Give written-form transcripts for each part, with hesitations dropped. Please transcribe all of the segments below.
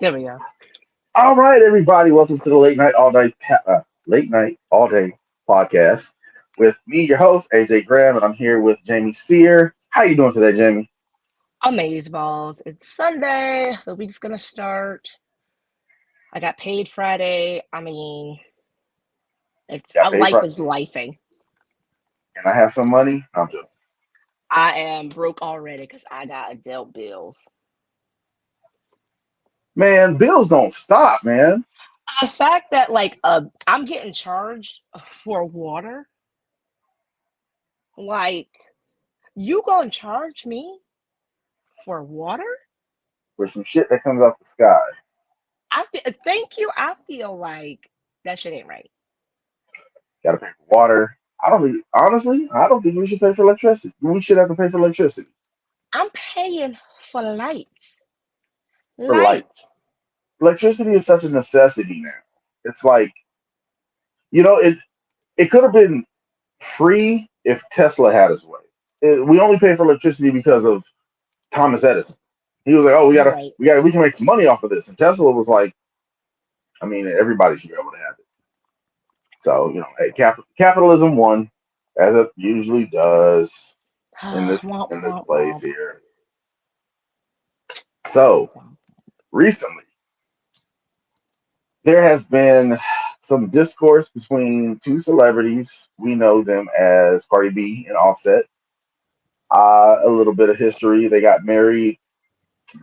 There we go. All right, everybody, welcome to the late night all day podcast with me, your host AJ Graham, and I'm here with Jamie Sear. How you doing today, Jamie? Amaze balls. It's Sunday. The week's gonna start. I got paid Friday. I mean, it's Got paid life for, is lifing. and I have some money. I'm just I am broke already because I got adult bills. man, bills don't stop, man. The fact that I'm getting charged for water, like you gonna charge me for water? For some shit that comes out the sky, Thank you. I feel like that shit ain't right. got to pay for water. Honestly, I don't think we should pay for electricity. We should have to pay for electricity I'm paying for lights. for light. Light. Electricity is such a necessity now. It's like it could have been free if Tesla had his way. We only pay for electricity because of Thomas Edison. He was like, "Oh, Right. we can make some money off of this." And Tesla was like, "I mean, everybody should be able to have it." So hey, capitalism won, as it usually does Womp, in this womp, place womp. here. So Womp. recently, there has been some discourse between two celebrities. We know them as Cardi B and Offset. A little bit of history. They got married,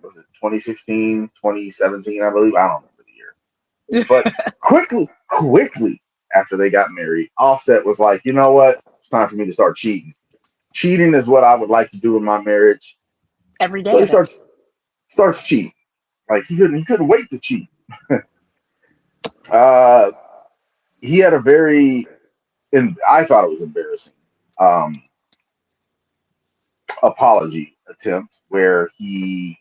was it 2016, 2017, I believe. I don't remember the year. But quickly after they got married, Offset was like, you know what? It's time for me to start cheating. Cheating is what I would like to do in my marriage. Every So day he of it. starts cheating. Like he couldn't wait to cheat. Uh, he had a very, and I thought it was embarrassing, um, apology attempt where he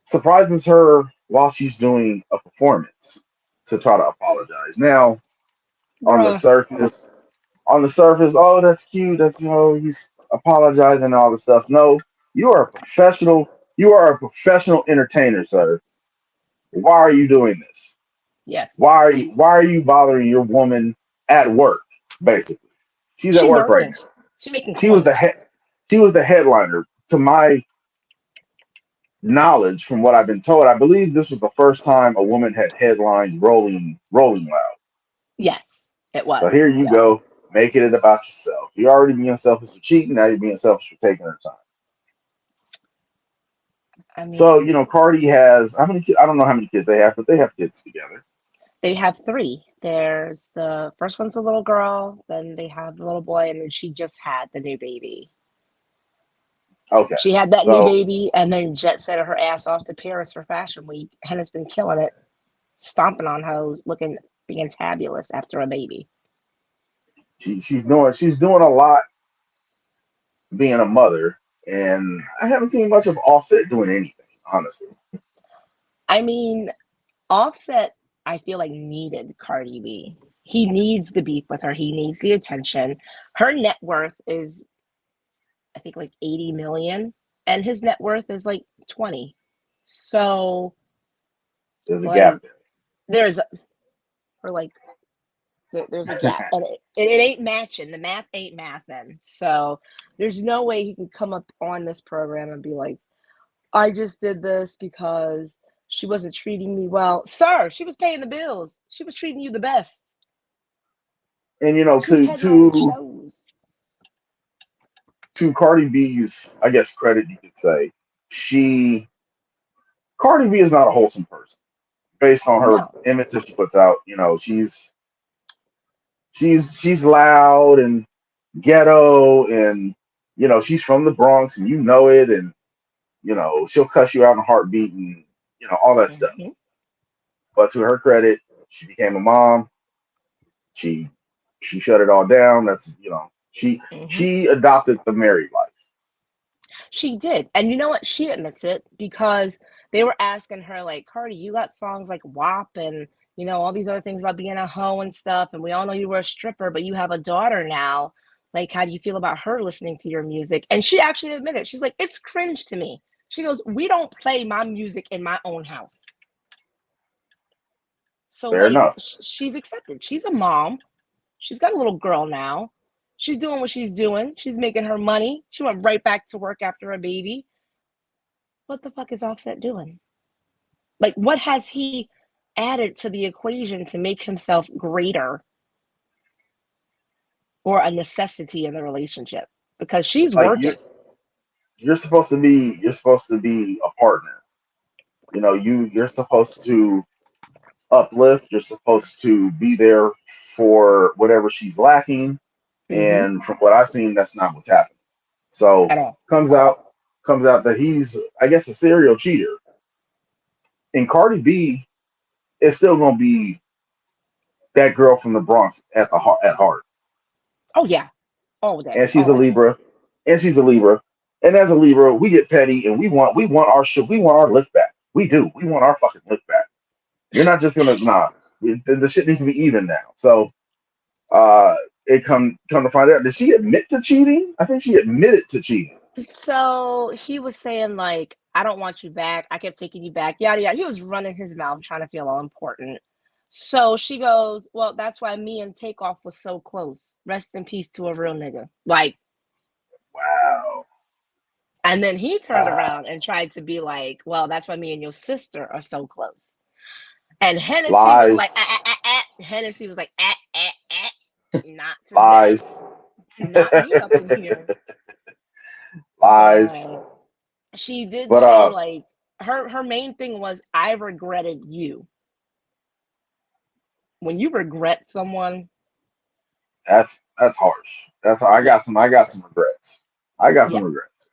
surprises her while she's doing a performance to try to apologize. Now, on the Bruh. surface, oh, that's cute. That's he's apologizing and all this stuff. No, you are a professional. You are a professional entertainer, sir. Why are you doing this? Yes. Why are you bothering your woman at work? Basically, she's at She work right working. now. She making She was the coin. head. She was the headliner. To my knowledge, from what I've been told, I believe this was the first time a woman had headlined Rolling Loud. Yes, it So was. here you Yeah. go, making it about yourself. You're already being selfish for cheating. Now you're being selfish for taking her time. I So mean, Cardi has how many kids? I don't know how many kids they have, but they have kids together. they have three. There's the first one's a little girl, then they have the little boy, and then she just had the new baby. Okay, She had that new so baby and then jet set her ass off to Paris for Fashion Week and has been killing it, stomping on hoes, looking being fabulous after a baby. she's doing a lot being a mother, and I haven't seen much of Offset doing anything, honestly. I mean, Offset, I feel like needed Cardi B. He needs the beef with her. He needs the attention. Her net worth is, I think, like 80 million, and his net worth is like 20. So, There's a like, gap there. there's for like there's a gap, and it ain't matching. The math ain't mathing. So, there's no way he can come up on this program and be like, I just did this because she wasn't treating me well. Sir, she was paying the bills. She was treating you the best. And She's headlining shows. to Cardi B's, I guess, credit, you could say, she Cardi B is not a wholesome person based on her No. image that she puts out. She's loud and ghetto, and she's from the Bronx, and it, and she'll cuss you out in a heartbeat, and all that stuff. Hmm. But to her credit, she became a mom. She she shut it all down. That's she Hmm. she adopted the married life. She did. And you know what? She admits it because they were asking her, like, Cardi, you got songs like WAP and, all these other things about being a hoe and stuff. And we all know you were a stripper, but you have a daughter now. Like, how do you feel about her listening to your music? And she actually admitted, she's like, it's cringe to me. She goes, we don't play my music in my own house. So Fair like enough. she's accepted. She's a mom. She's got a little girl now. She's doing what she's doing. She's making her money. She went right back to work after a baby. What the fuck is Offset doing? Like, what has he added to the equation to make himself greater or a necessity in the relationship? Because she's Like working. you're supposed to be a partner. You know, you're supposed to uplift. You're supposed to be there for whatever she's lacking. Mm-hmm. And from what I've seen, that's not what's happening. So At all. comes out comes out that he's, I guess, a serial cheater. And Cardi B is still gonna be that girl from the Bronx at heart. Oh yeah. All And day. she's a All day. Libra. And she's a Libra. And as a Libra, we get petty and we want our shit. We want our lick back. We do. We want our fucking lick back. You're not just gonna nah. The shit needs to be even now. So uh it come to find out, did she admit to cheating? I think she admitted to cheating. So he was saying like, I don't want you back. I kept taking you back. Yada yada. He was running his mouth, trying to feel all important. So she goes, well, that's why me and Takeoff was so close. Rest in peace to a real nigga. Like, Wow. and then he turned Ah, around and tried to be like, well, that's why me and your sister are so close. And Hennessy was like, lies, ah, ah, ah, ah. Hennessy was like, ah, ah, ah. Not today. lies, Not me up in here. lies. But she did But say like her main thing was, I regretted you. When you regret someone, that's harsh. That's yeah, I got some regrets. I got some yeah. regrets.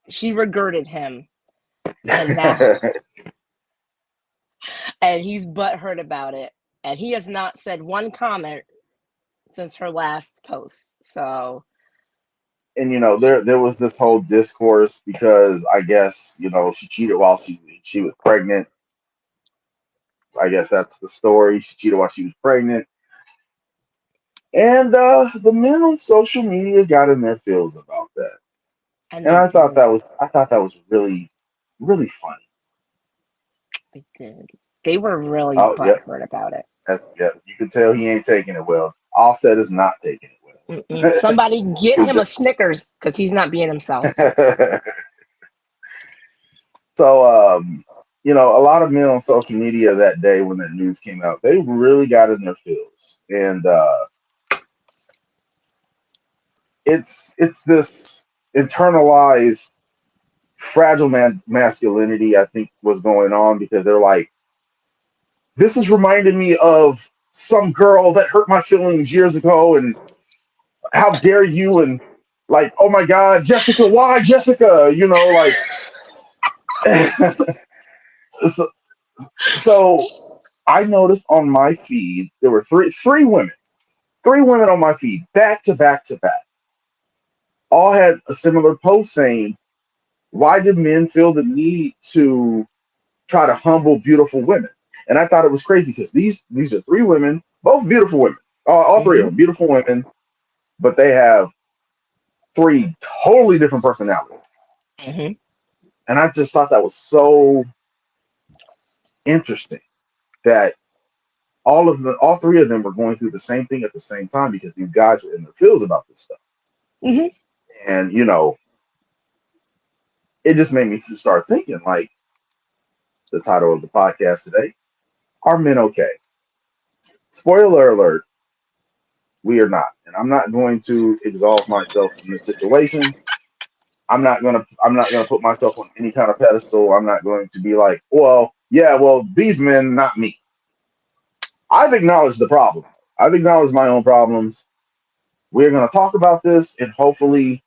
She regretted him, and now and he's butthurt about it. And he has not said one comment since her last post. So And there was this whole discourse because I guess she cheated while she was pregnant. I guess that's the story. She cheated while she was pregnant, and the men on social media got in their feels about that. and And they did. I thought that was really really funny. They did. They were really Oh yep, butthurt about it. yep. You can tell he ain't taking it well. Offset is not taking it Mm-mm. Somebody get him a well. Snickers because he's not being himself. So, a lot of men on social media that day when that news came out, they really got in their feels, and it's this internalized fragile masculinity. I think was going on because they're like, this is reminding me of some girl that hurt my feelings years ago, and how dare you? And like, oh my God, Jessica, why Jessica? Like, so, so I noticed on my feed there were three women on my feed, back to back to back, all had a similar post saying, "Why do men feel the need to try to humble beautiful women?" And I thought it was crazy because these are three women, both beautiful women, all three of Mm-hmm. them beautiful women, but they have three totally different personalities. Mm-hmm. And I just thought that was so interesting that all three of them were going through the same thing at the same time because these guys were in their feels about this stuff. Mm-hmm. And it just made me start thinking like the title of the podcast today: Are men okay? Spoiler alert: we are not. And I'm not going to exalt myself in this situation. I'm not gonna put myself on any kind of pedestal. I'm not going to be like, well, yeah, well, these men, not me. I've acknowledged the problem. I've acknowledged my own problems. We're gonna talk about this, and hopefully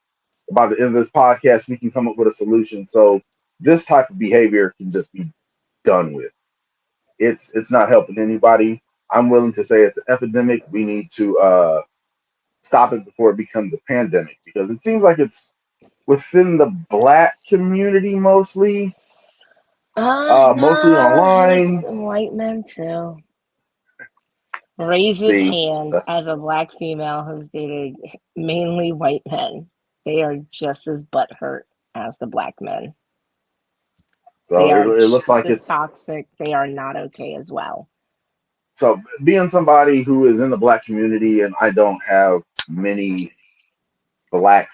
by the end of this podcast, we can come up with a solution so this type of behavior can just be done with. It's not helping anybody. I'm willing to say it's an epidemic. We need to stop it before it becomes a pandemic because it seems like it's within the black community mostly, mostly It's online. white men too. Raises See, hand as a black female who's dated mainly white men. They are just as butthurt as the black men. So They are it looks just like as it's toxic. They are not okay as well. so being somebody who is in the black community, and I don't have many black,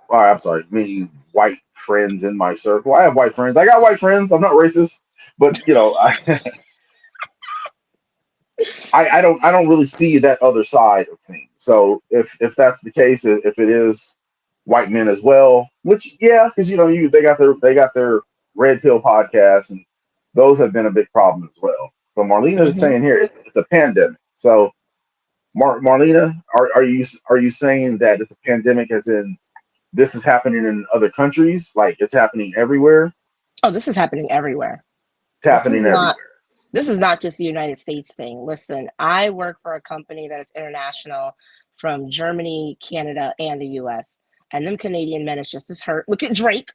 or I'm sorry, many white friends in my circle. I have white friends. I got white friends. I'm not racist, but I don't really see that other side of things. So if that's the case, if it is white men as well, which yeah, because they got their red pill podcasts, and those have been a big problem as well. So Marlena is Hmm. saying here it's a pandemic. So Marlena, are you saying that it's a pandemic as in this is happening in other countries, like it's happening everywhere? Oh, this is happening everywhere. It's This is happening not everywhere. this is not just a United States thing. Listen, I work for a company that is international from Germany, Canada, and the US. And them Canadian men is just as hurt. Look at Drake.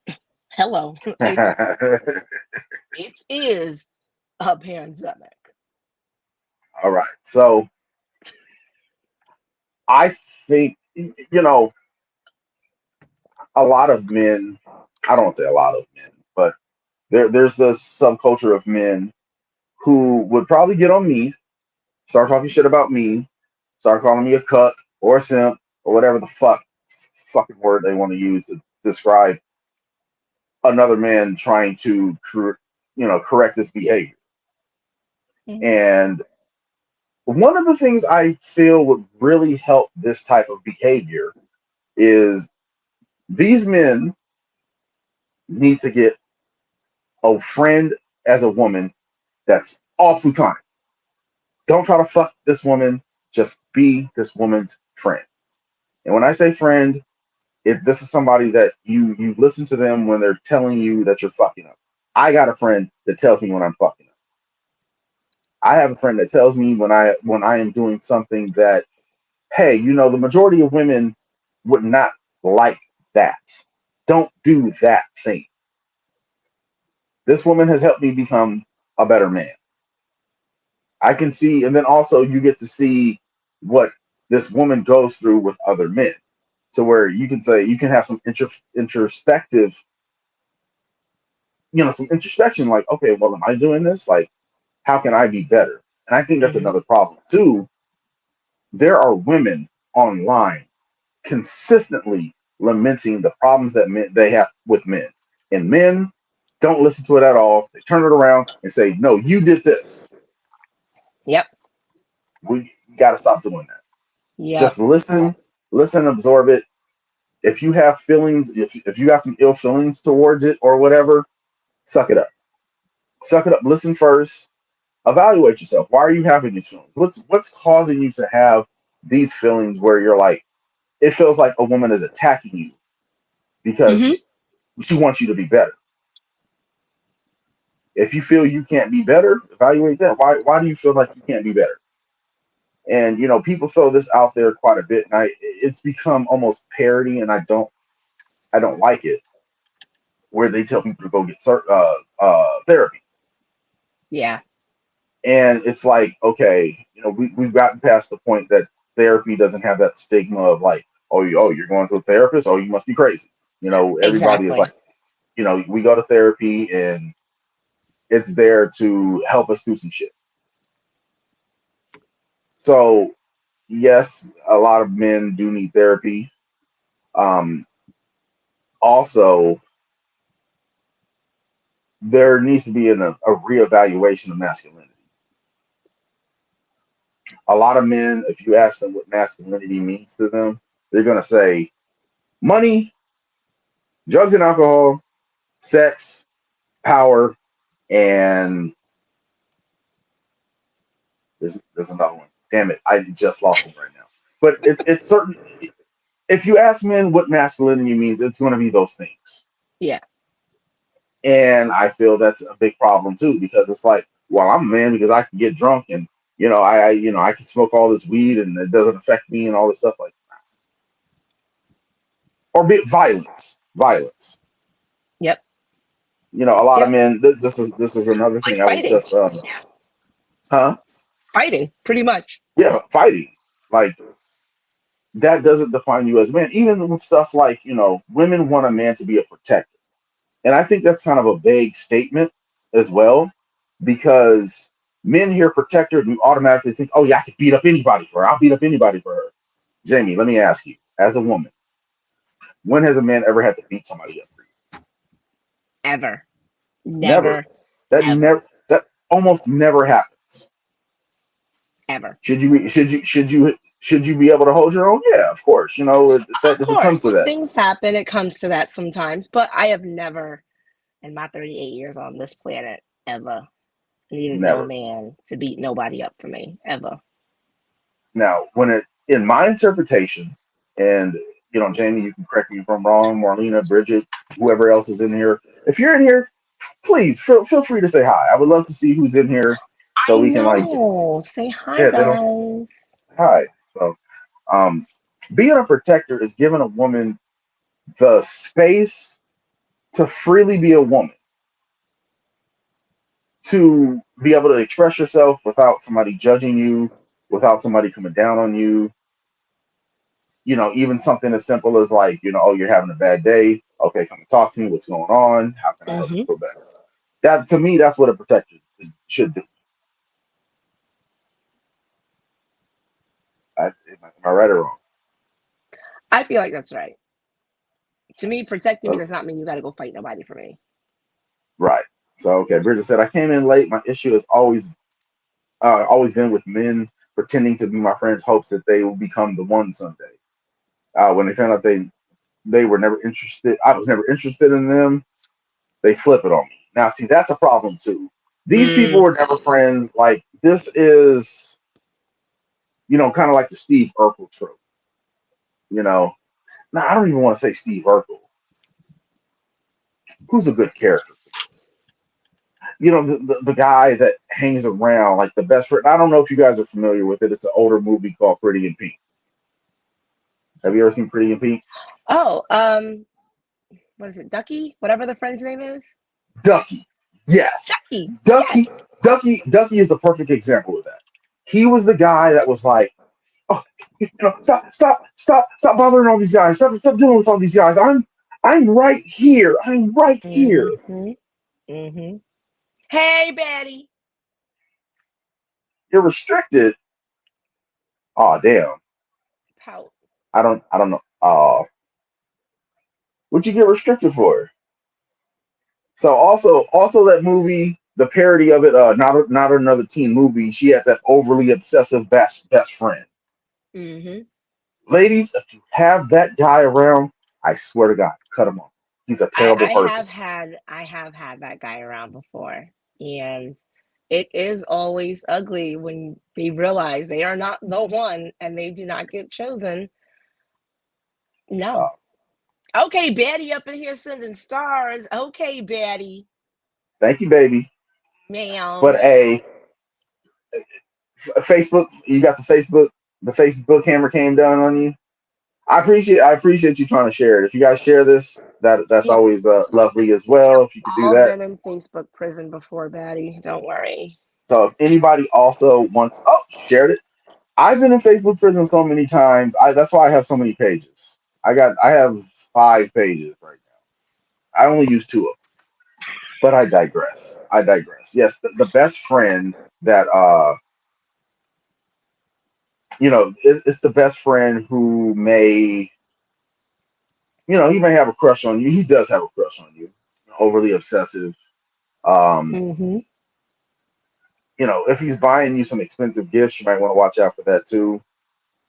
Hello. It is a pandemic. All right. So I think a lot of men. I don't want to say a lot of men, but there's this subculture of men who would probably get on me, start talking shit about me, start calling me a cuck or a simp or whatever the fucking word they want to use to describe another man trying to correct his behavior. Hmm. And one of the things I feel would really help this type of behavior is these men need to get a friend as a woman that's all plutonic. Don't try to fuck this woman. Just be this woman's friend. And when I say friend, if this is somebody that you listen to them when they're telling you that you're fucking up. I got a friend that tells me when I'm fucking up. I have a friend that tells me when I am doing something that, hey, the majority of women would not like that. Don't do that thing. This woman has helped me become a better man. I can see, and then also you get to see what this woman goes through with other men. So where you can say you can have some introspective, some introspection, like, okay, well, am I doing this? Like, how can I be better? And I think that's Hmm. another problem too. There are women online consistently lamenting the problems that they have with men, and men don't listen to it at all. They turn it around and say, "No, you did this. Yep. We got to stop doing that. Yep. Just listen, absorb it. If you have feelings, if you got some ill feelings towards it or whatever, suck it up. Suck it up. Listen first. Evaluate yourself. Why are you having these feelings? What's causing you to have these feelings where you're like, it feels like a woman is attacking you Hmm. because she wants you to be better. If you feel you can't be better, evaluate that. Why do you feel like you can't be better? And people throw this out there quite a bit, and it's become almost parody, and I don't like it, where they tell people to go get therapy. Yeah. And it's like, okay, we've gotten past the point that therapy doesn't have that stigma of like, you're going to a therapist, oh, you must be crazy. Everybody is like, Exactly. we go to therapy and it's there to help us through some shit. So yes, a lot of men do need therapy. Um, Also, there needs to be a reevaluation of masculinity. A lot of men, if you ask them what masculinity means to them, they're going to say money, drugs and alcohol, sex, power, and there's another one. Damn it, I just lost one right now. But it's certain. If you ask men what masculinity means, it's going to be those things. Yeah. And I feel that's a big problem too, because it's like, well, I'm a man because I can get drunk and I can smoke all this weed and it doesn't affect me and all this stuff like, or be violence. Yep. A lot of Yep. men. This is another Like thing. I was fighting. just huh? Fighting, pretty much. Yeah, fighting. Like that doesn't define you as a man. Even with stuff like women want a man to be a protector. And I think that's kind of a vague statement as well, because men hear protector and you automatically think, oh yeah, I can beat up anybody for her. I'll beat up anybody for her. Jamie, let me ask you, as a woman, when has a man ever had to beat somebody up for you? Ever. Never. Never. That Ever. never that almost never happens. Ever. Should you be able to hold your own? Yeah, of course. Of If it comes course, to that, things happen. It comes to that sometimes. But I have never, in my 38 years on this planet, ever needed no never. man to beat nobody up for me. Ever. Now, when it in my interpretation, and Jamie, you can correct me if I'm wrong, Marlena, Bridget, whoever else is in here. If you're in here, please feel free to say hi. I would love to see who's in here, so I we can like know. Say hi, yeah, they don't guys. hi. So um, being a protector is giving a woman the space to freely be a woman, to be able to express yourself without somebody judging you, without somebody coming down on you. Even something as simple as like, oh, you're having a bad day. Okay, come and talk to me. What's going on? How can I help you Hmm. feel better? That to me, that's what a protector should do. Am I right or wrong? I feel like that's right. To me, protecting me So, does not mean you got to go fight nobody for me. right. So okay, Bridget said I came in late. My issue has always been with men pretending to be my friends, hopes that they will become the one someday. When they found out they were never interested, I was never interested in them. They flip it on me. Now, see, that's a problem too. These people Mm, were never friends. Like this is, kind of like the Steve Urkel trope. You know, now I don't even want to say Steve Urkel. Who's a good character for this? The guy that hangs around like the best friend. I don't know if you guys are familiar with it. It's an older movie called Pretty in Pink. Have you ever seen Pretty in Pink? oh, what is it? Ducky? Whatever the friend's name is? Ducky. Yes. Ducky. Yes. Ducky is the perfect example of that. He was the guy that was like, oh, stop bothering all these guys. Stop dealing with all these guys. I'm right here. I'm right here. Mm-hmm. Mm-hmm. Hey, Betty. You're restricted. Oh damn. Pout. I don't know. Oh, what'd you get restricted for? So also that movie, the parody of it, not another teen movie. She had that overly obsessive best friend. Mm-hmm. Ladies, if you have that guy around, I swear to God, cut him off. He's a I, terrible I person. have had I have had that guy around before, and it is always ugly when they realize they are not the one and they do not get chosen. No. Uh, Okay, Betty up in here sending stars. Okay, Betty, Thank you, baby. But ma'am. Facebook, you got the Facebook hammer came down on you. I appreciate you trying to share it. If you guys share this, that's We always lovely as well. If you could do all that. been in Facebook prison before, Betty. Don't worry. So if anybody also wants, oh, shared it. I've been in Facebook prison so many times. That's why I have so many pages. I have 5 pages right now. I only use two of them, but I digress. I digress. Yes, the best friend that it's the best friend who may, he may have a crush on you. He does have a crush on you. Overly obsessive. Um, Mm-hmm. if he's buying you some expensive gifts, you might want to watch out for that too,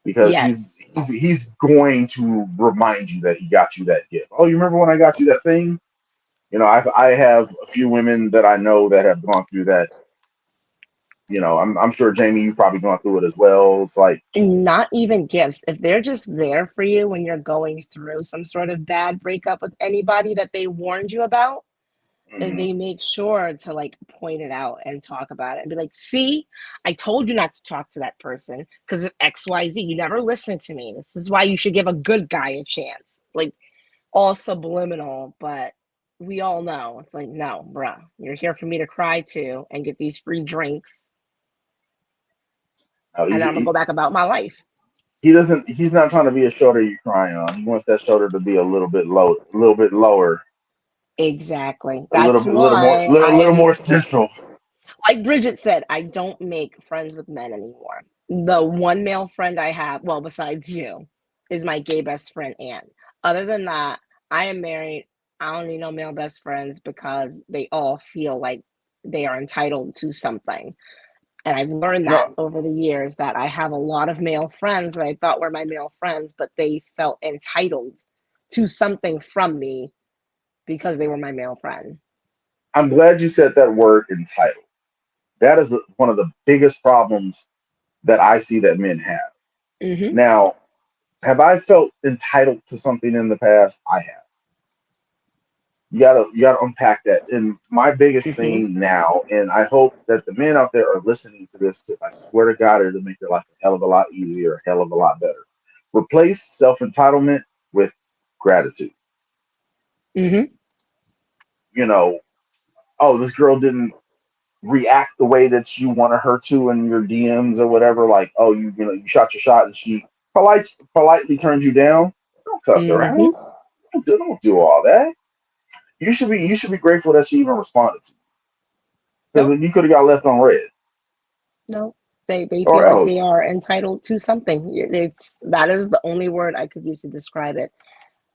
because he's Yes. he's he's going to remind you that he got you that gift. Oh, you remember when I got you that thing? I have a few women that I know that have gone through that. I'm sure Jamie, you've probably gone through it as well. It's like, Not even gifts. If they're just there for you when you're going through some sort of bad breakup with anybody that they warned you about, and mhm, they make sure to like point it out and talk about it and be like, see, I told you not to talk to that person because of XYZ. You never listened to me. This is why you should give a good guy a chance. Like all subliminal, but we all know it's like, no, bruh, you're here for me to cry to and get these free drinks, no, and I'm gonna go back about my life. he's not trying to be a shoulder you cry on. He wants that shoulder to be a little bit lower. Exactly. A little That's bit, little more, why little more central. like Bridget said, I don't make friends with men anymore. The one male friend I have, well, besides you, is my gay best friend, Anne. Other than that, I am married. I don't need no male best friends because they all feel like they are entitled to something. And I've learned that No, over the years that I have a lot of male friends that I thought were my male friends, but they felt entitled to something from me because they were my male friend. I'm glad you said that word entitled. That is one of the biggest problems that I see that men have. Hmm. Now, have I felt entitled to something in the past? I have. You gotta unpack that. And my biggest Hmm. thing now, and I hope that the men out there are listening to this because I swear to God, it'll make your life a hell of a lot easier, a hell of a lot better. Replace self entitlement with gratitude. Hmm. You know, oh, this girl didn't react the way that you wanted her to in your DMs or whatever. Like, oh, you shot your shot and she politely turned you down. Don't cuss her Hmm. out. Don't do all that. You should be grateful that she even responded to you No, because you could have got left on red no. They or feel like they else. are entitled to something. It's that is the only word I could use to describe it.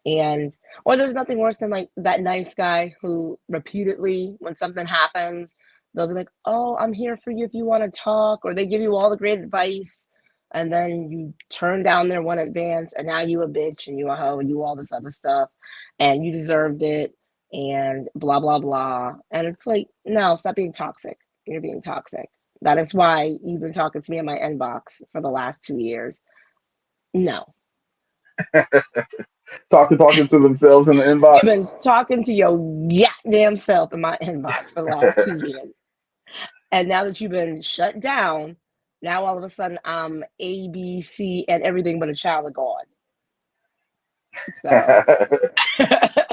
And or there's nothing worse than like that nice guy who repeatedly, when something happens, they'll be like, "Oh, I'm here for you if you want to talk," or they give you all the great advice, and then you turn down their one advance, and now you a bitch and you a hoe and you all this other stuff, and you deserved it, and blah blah blah. And it's like, no, stop being toxic. You're being toxic. That is why you've been talking to me in my inbox for the last 2 years. No, Talking to themselves in the you've inbox. been talking to your goddamn self in my inbox for the last 2 years. And now that you've been shut down, now all of a sudden I'm A, B, C, and everything but a child of God. So,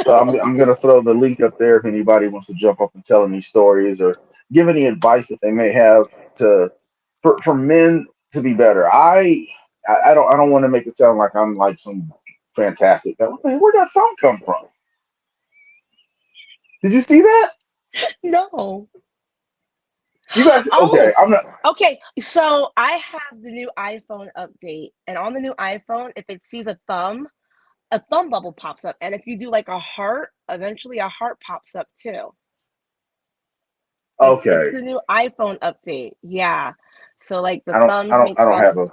So I'm gonna throw the link up there if anybody wants to jump up and tell any stories or give any advice that they may have to for men to be better. I don't want to make it sound like I'm like some fantastic. Where'd that song come from? Did you see that? no. You guys okay? Oh, I'm not. okay. So I have the new iPhone update. And on the new iPhone, if it sees a thumb bubble pops up. And if you do like a heart, eventually a heart pops up too. It's Okay. the new iPhone update. Yeah. So like the I don't. I thumbs don't. make I don't have thumbs, a.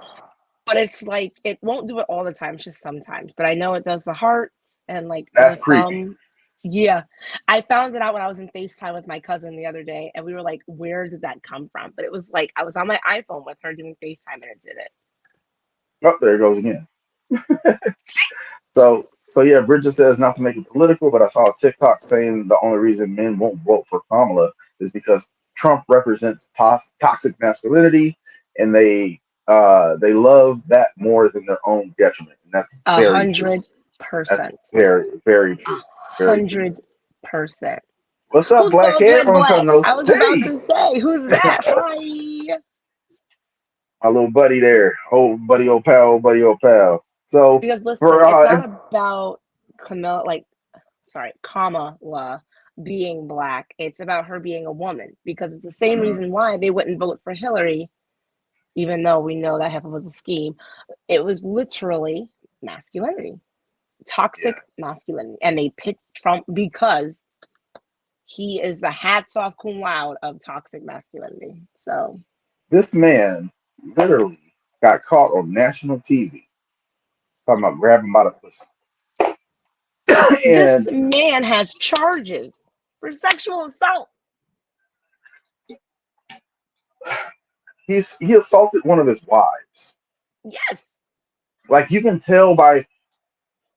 but it's like it won't do it all the time, it's just sometimes. But I know it does the heart and like That's the creepy. thumb. Yeah. I found it out when I was in FaceTime with my cousin the other day and we were like, where did that come from? But it was like I was on my iPhone with her doing FaceTime and it did it. Oh, there it goes again. See? So yeah, Bridget says not to make it political, but I saw a TikTok saying the only reason men won't vote for Kamala is because Trump represents toxic masculinity, and they love that more than their own detriment, and that's A very true. hundred That's percent. very very A true. Very true. 100%. What's up, Who black spells hair? red Long time black? no I was about see. to say, who's that? Hi. My little buddy there, old pal, old buddy, old pal. So Because listen, for it's not about Camilla, like, sorry, Kamala being black. It's about her being a woman because it's the same reason why they wouldn't vote for Hillary, even though we know that half was a scheme. It was literally masculinity, yeah, toxic masculinity. And they picked Trump because he is the hats off cum laude of toxic masculinity. So this man literally got caught on national TV talking about grabbing by the pussy. this And man has charges for sexual assault. he assaulted one of his wives. Yes. Like you can tell by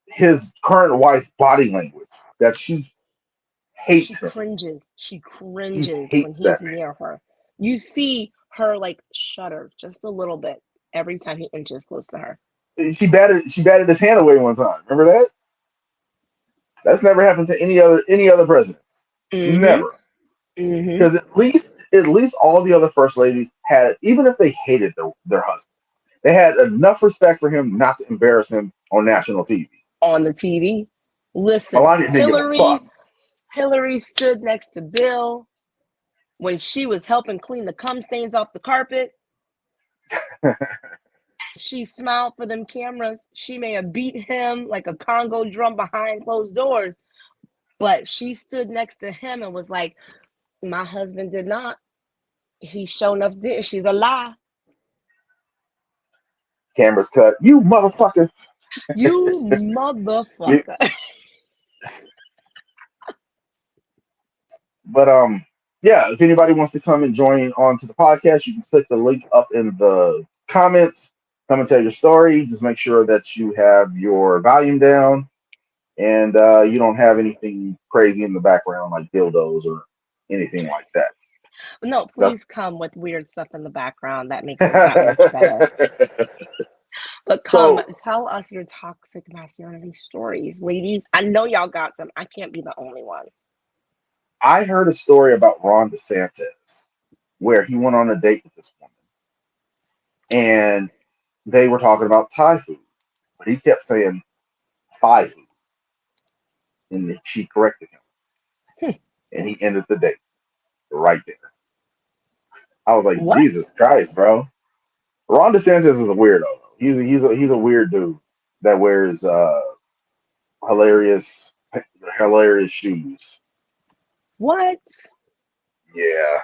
his current wife's body language that she She hates him. cringes. She She cringes when hates he's that man. near her. You see her like shudder just a little bit every time he inches close to her. She batted his hand away one time. Remember that? That's never happened to any other presidents. Mm-hmm. Never. Mm-hmm. Because at least all the other first ladies had, even if they hated their husband, they had enough respect for him not to embarrass him on national TV. On the TV. Listen, Melania didn't give a Hillary, fuck. Hillary stood next to Bill when she was helping clean the cum stains off the carpet. She smiled for them cameras. She may have beat him like a Congo drum behind closed doors, but she stood next to him and was like, my husband did not. He sure enough did. She's a lie. Cameras cut. You motherfucker. You You- motherfucker. But yeah, if anybody wants to come and join onto the podcast, you can click the link up in the comments. Come and tell your story. Just make sure that you have your volume down and you don't have anything crazy in the background like dildos or anything like that. No, That's please come with weird stuff in the background. That makes it that much better. But come, So tell us your toxic masculinity stories, ladies. I know y'all got them. I can't be the only one. I heard a story about Ron DeSantis where he went on a date with this woman and they were talking about Thai food, but he kept saying Thai food, and she corrected him, Hmm. and he ended the date right there. I was like, What? Jesus Christ, bro. Ron DeSantis is a weirdo. Though. He's a weird dude that wears hilarious hilarious shoes. What? Yeah.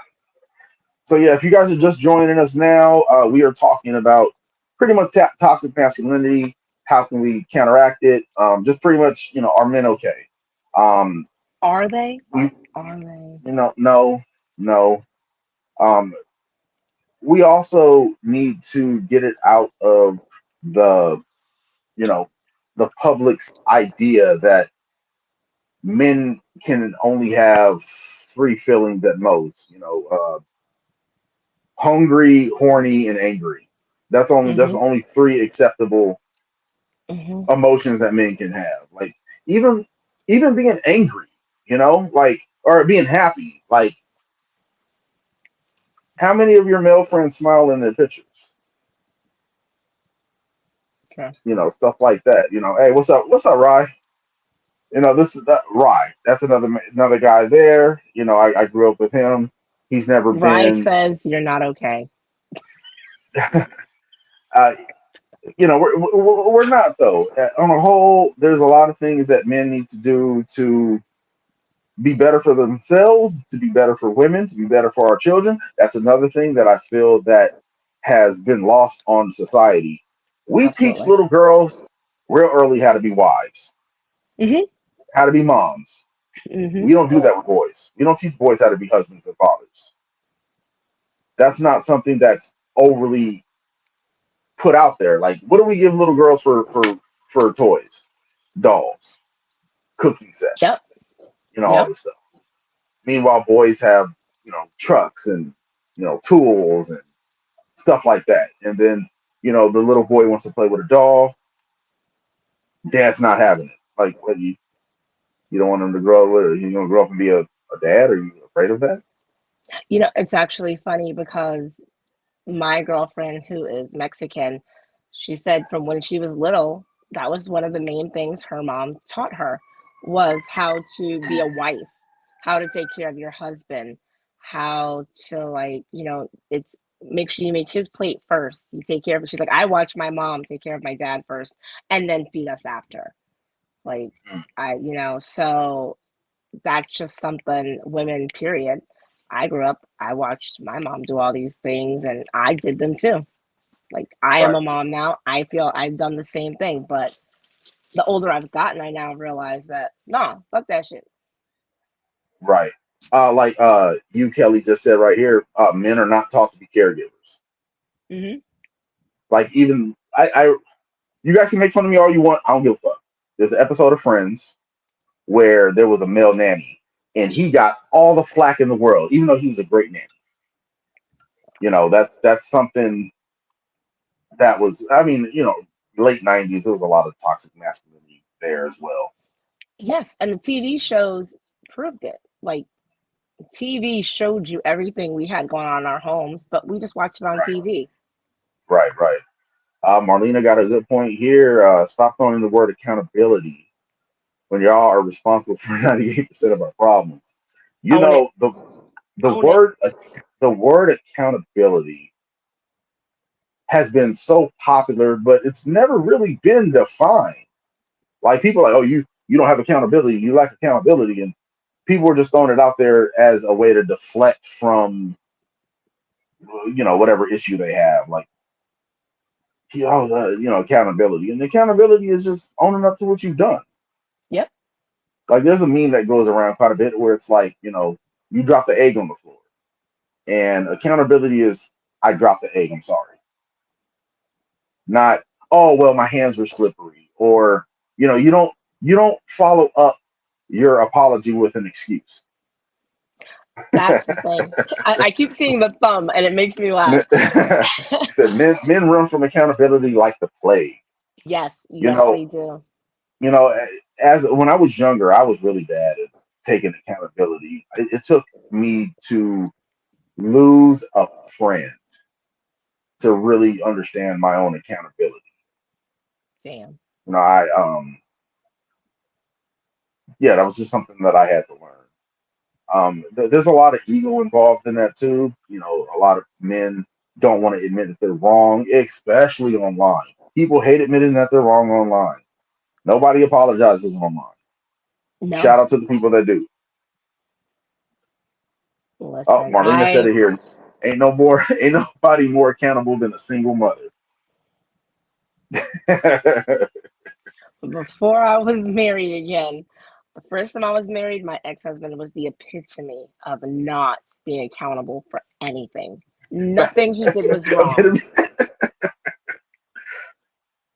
So yeah, if you guys are just joining us now, we are talking about pretty much toxic masculinity. How can we counteract it? Just pretty much, are men okay? Um, Are they? we, Are they? no, no. Um, we also need to get it out of the, you know, the public's idea that men can only have three feelings at most. Hungry, horny, and angry. That's Mm-hmm. only three acceptable Mm-hmm. emotions that men can have. Like even even being angry, like or being happy. Like how many of your male friends smile in their pictures? Okay. Stuff like that. Hey, what's up, Rye? This is that Rye. That's another guy there. I grew up with him. He's never Rye been. says you're not okay. uh, we're not though. On a whole, there's a lot of things that men need to do to be better for themselves, to be better for women, to be better for our children. That's another thing that I feel that has been lost on society. We teach Absolutely. little girls real early how to be wives, Mm-hmm. how to be moms. Mm-hmm. We don't do that with boys. We don't teach boys how to be husbands and fathers. That's not something that's overly put out there. Like, what do we give little girls for toys, dolls, cooking Yep. sets, all Yep. this stuff. Meanwhile, boys have trucks and tools and stuff like that. And then the little boy wants to play with a doll. Dad's not having it. Like, what you don't want him to grow up with? Are you gonna grow up and be a dad? Are you afraid of that? It's actually funny because my girlfriend, who is Mexican, she said from when she was little, that was one of the main things her mom taught her was how to be a wife, how to take care of your husband, how to it's make sure you make his plate first. You take care of it. She's like, I watch my mom take care of my dad first and then feed us after. Like so that's just something women, period. I grew up, I watched my mom do all these things and I did them too. Like I am Right, a mom now. I feel I've done the same thing, but the older I've gotten, I now realize that nah, fuck that shit. right. Like you, Kelly, just said right here, men are not taught to be caregivers. Hmm. Like even you guys can make fun of me all you want. I don't give a fuck. There's an episode of Friends where there was a male nanny, and he got all the flack in the world, even though he was a great nanny. That's something that was. I mean, late '90s. There was a lot of toxic masculinity there as well. Yes, and the TV shows proved it. Like TV showed you everything we had going on in our homes, but we just watched it on Right, TV. right, right. Marlena got a good point here. Stop throwing the word accountability. when y'all are responsible for 98% of our problems. You Own it. know, the Own it. word the word accountability has been so popular, but it's never really been defined. Like people are like, oh, you don't have accountability, you lack accountability, and people are just throwing it out there as a way to deflect from whatever issue they have. Like accountability, and accountability is just owning up to what you've done. Yep. Like there's a meme that goes around quite a bit where it's like you drop the egg on the floor, and accountability is I dropped the egg. I'm sorry, not oh well my hands were slippery, or you don't follow up your apology with an excuse. That's the thing. I keep seeing the thumb and it makes me laugh. He said men run from accountability like the plague. Yes, You yes, know, they do. as when I was younger, I was really bad at taking accountability. It took me to lose a friend to really understand my own accountability. Damn. I yeah, that was just something that I had to learn. There's a lot of ego involved in that too. A lot of men don't want to admit that they're wrong, especially online. People hate admitting that they're wrong online. Nobody apologizes online. Shout No. out to the people that do. Oh, Listen, Marlena said it here. Ain't no more, ain't nobody more accountable than a single mother. before I was married again, the first time I was married, my ex-husband was the epitome of not being accountable for anything. Nothing he did was wrong.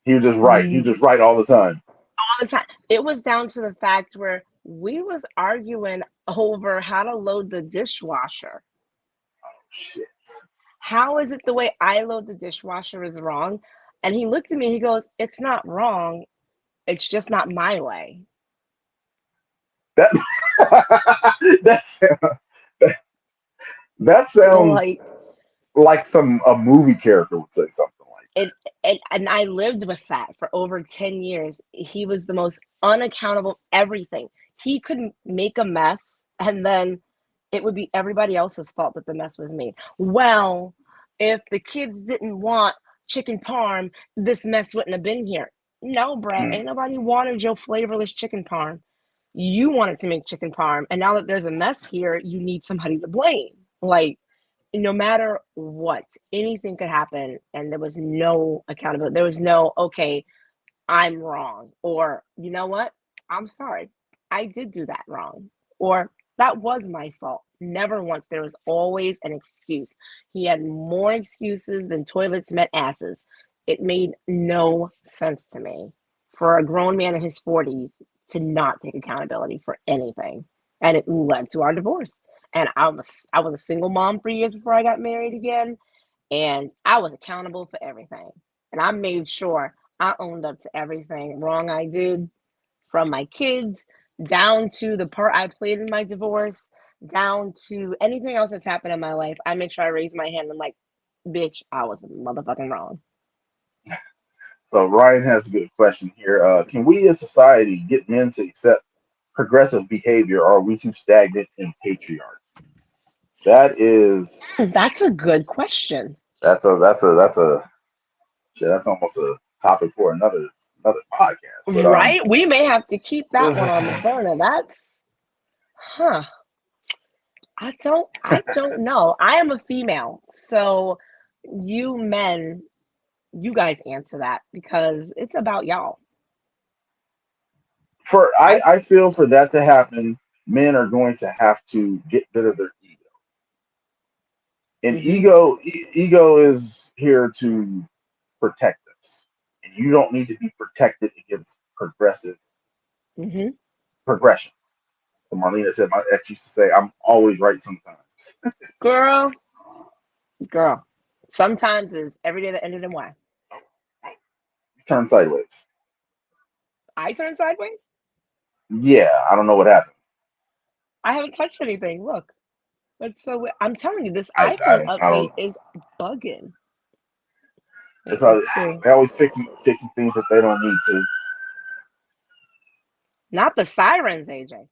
He was just right. He was All just right all the time. the time. It was down to the fact where we was arguing over how to load the dishwasher. Shit. How is it the way I load the dishwasher is wrong? And he looked at me, he goes, "It's not wrong. It's just not my way." That that's that sounds Like like some a movie character would say something like it, and I lived with that for over 10 years. He was the most unaccountable everything. He couldn't make a mess and then it would be everybody else's fault that the mess was made. Well, if the kids didn't want chicken parm, this mess wouldn't have been here. No, bruh, that. ain't nobody wanted your flavorless chicken parm. You wanted to make chicken parm, and now that there's a mess here, you need somebody to blame. Like, no matter what, anything could happen, and there was no accountability. There was no, okay, I'm wrong, or you know what? I'm sorry. I did do that wrong, or that was my fault. Never once. There was always an excuse. He had more excuses than toilets met asses. It made no sense to me for a grown man in his 40s to not take accountability for anything. And it led to our divorce. And I was a single mom for years before I got married again, and I was accountable for everything. And I made sure I owned up to everything wrong I did, from my kids down to the part I played in my divorce, down to anything else that's happened in my life. I make sure I raise my hand and like, bitch, I was motherfucking wrong. So Ryan has a good question here. Can we as society get men to accept progressive behavior, or are we too stagnant in patriarchy? That is That's a good question. that's a shit, that's almost a topic for another podcast. But Right? We may have to keep that one on the burner. That's huh. I don't know. I am a female. So you men, you guys answer that because it's about y'all. for I I feel for that to happen, men are going to have to get rid of their ego. And mhm. ego is here to protect us. And you don't need to be protected against progressive Mhm. progression. So Marlena said my ex used to say, I'm always right sometimes. Girl, girl. Sometimes is every day that ended in Y. Turn sideways. I turn sideways. Yeah, I don't know what happened. I haven't touched anything. Look. That's so I'm telling you, this I iPhone don't I update don't is bugging. it's Wait, all, let's see. they always fixing things that they don't need to. Not the sirens, AJ.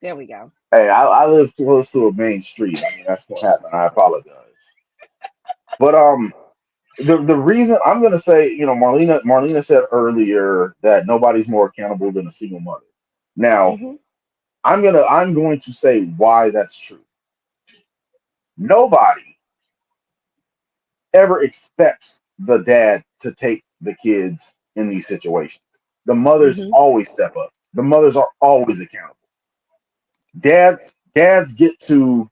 There we go. Hey, I live close to a main street. I mean, that's gonna happen. I apologize. But the reason I'm gonna say, Marlena said earlier that nobody's more accountable than a single mother. Now, Hmm. I'm going to say why that's true. Nobody ever expects the dad to take the kids in these situations. The mothers Hmm. always step up. The mothers are always accountable. Dads get to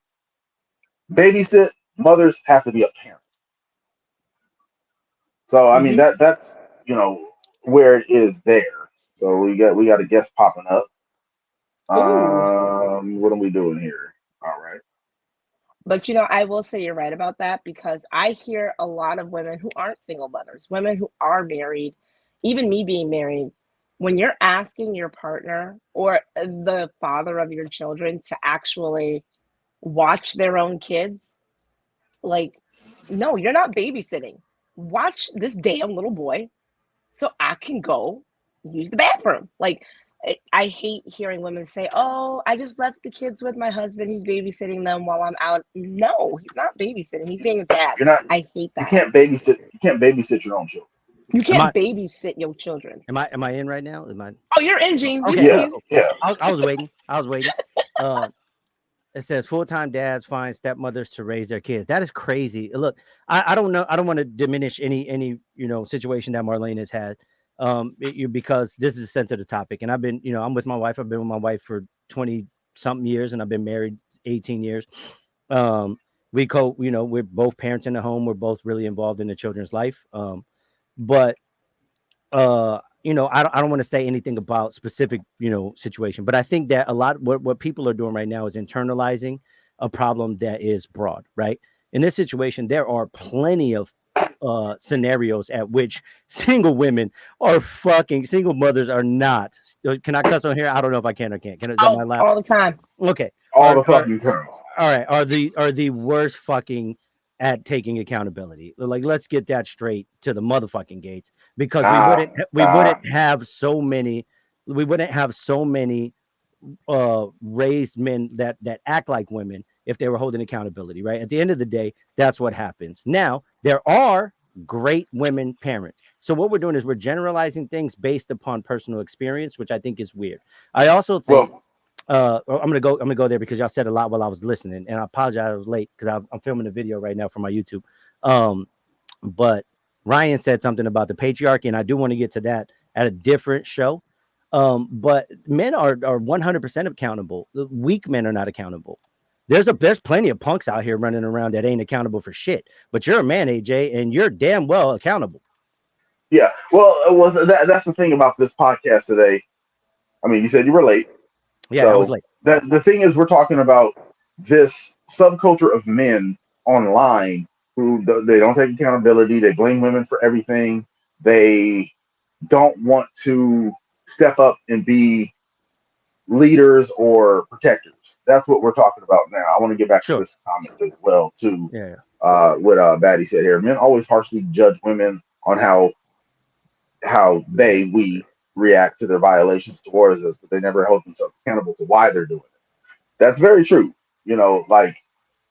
babysit. Mothers have to be a parent. So I mean Hmm. that's you know where it is there. So we got a guest popping up. Ooh. What are we doing here? All right. But I will say you're right about that because I hear a lot of women who aren't single mothers, women who are married, even me being married, when you're asking your partner or the father of your children to actually watch their own kids, like, no, you're not babysitting. Watch this damn little boy so I can go use the bathroom. Like, I hate hearing women say, "Oh, I just left the kids with my husband. He's babysitting them while I'm out." No, he's not babysitting. He's being a dad. You're not. I hate You that. can't babysit. You can't babysit your own children. You Am I can't babysit your children. am I in right now? Am I Oh, you're in, Gene. We okay? see Cool, Yeah. you. cool. Yeah. I was waiting. I was waiting. Um, it says full-time dads find stepmothers to raise their kids. That is crazy. Look, I don't know. I don't want to diminish any situation that Marlene has had. Because this is a sensitive topic, and I've been I'm with my wife. I've been with my wife for 20 something years, and I've been married 18 years. Um, we're both parents in the home. We're both really involved in the children's life. But I don't want to say anything about specific situation, but I think that a lot what people are doing right now is internalizing a problem that is broad, right? In this situation there are plenty of scenarios at which single mothers are not. Can I cuss on here? I don't know if I can or can't. Is that my Oh, lap? all the time. Okay. All are the are fucking time. all right, are the worst fucking at taking accountability. Like, let's get that straight to the motherfucking gates, because we Nah. wouldn't we Nah. wouldn't have so many we wouldn't have so many raised men that act like women if they were holding accountability, right? At the end of the day, that's what happens. Now, there are great women parents. So what we're doing is we're generalizing things based upon personal experience, which I think is weird. I also think Well. I'm gonna go there because y'all said a lot while I was listening, and I apologize I was late because I'm filming a video right now for my YouTube. Um, but Ryan said something about the patriarchy, and I do want to get to that at a different show. But men are 100% accountable. The weak men are not accountable. There's plenty of punks out here running around that ain't accountable for shit. But you're a man, AJ, and you're damn well accountable. Yeah. Well. That's the thing about this podcast today. I mean, you said you were late. Yeah, I was So late. that the thing is, we're talking about this subculture of men online who they don't take accountability. They blame women for everything. They don't want to step up and be leaders or protectors. That's what we're talking about now. I want to get back to Sure. this comment as well too. Yeah. What Batty said here. Men always harshly judge women on we react to their violations towards us, but they never hold themselves accountable to why they're doing it. That's very true. Like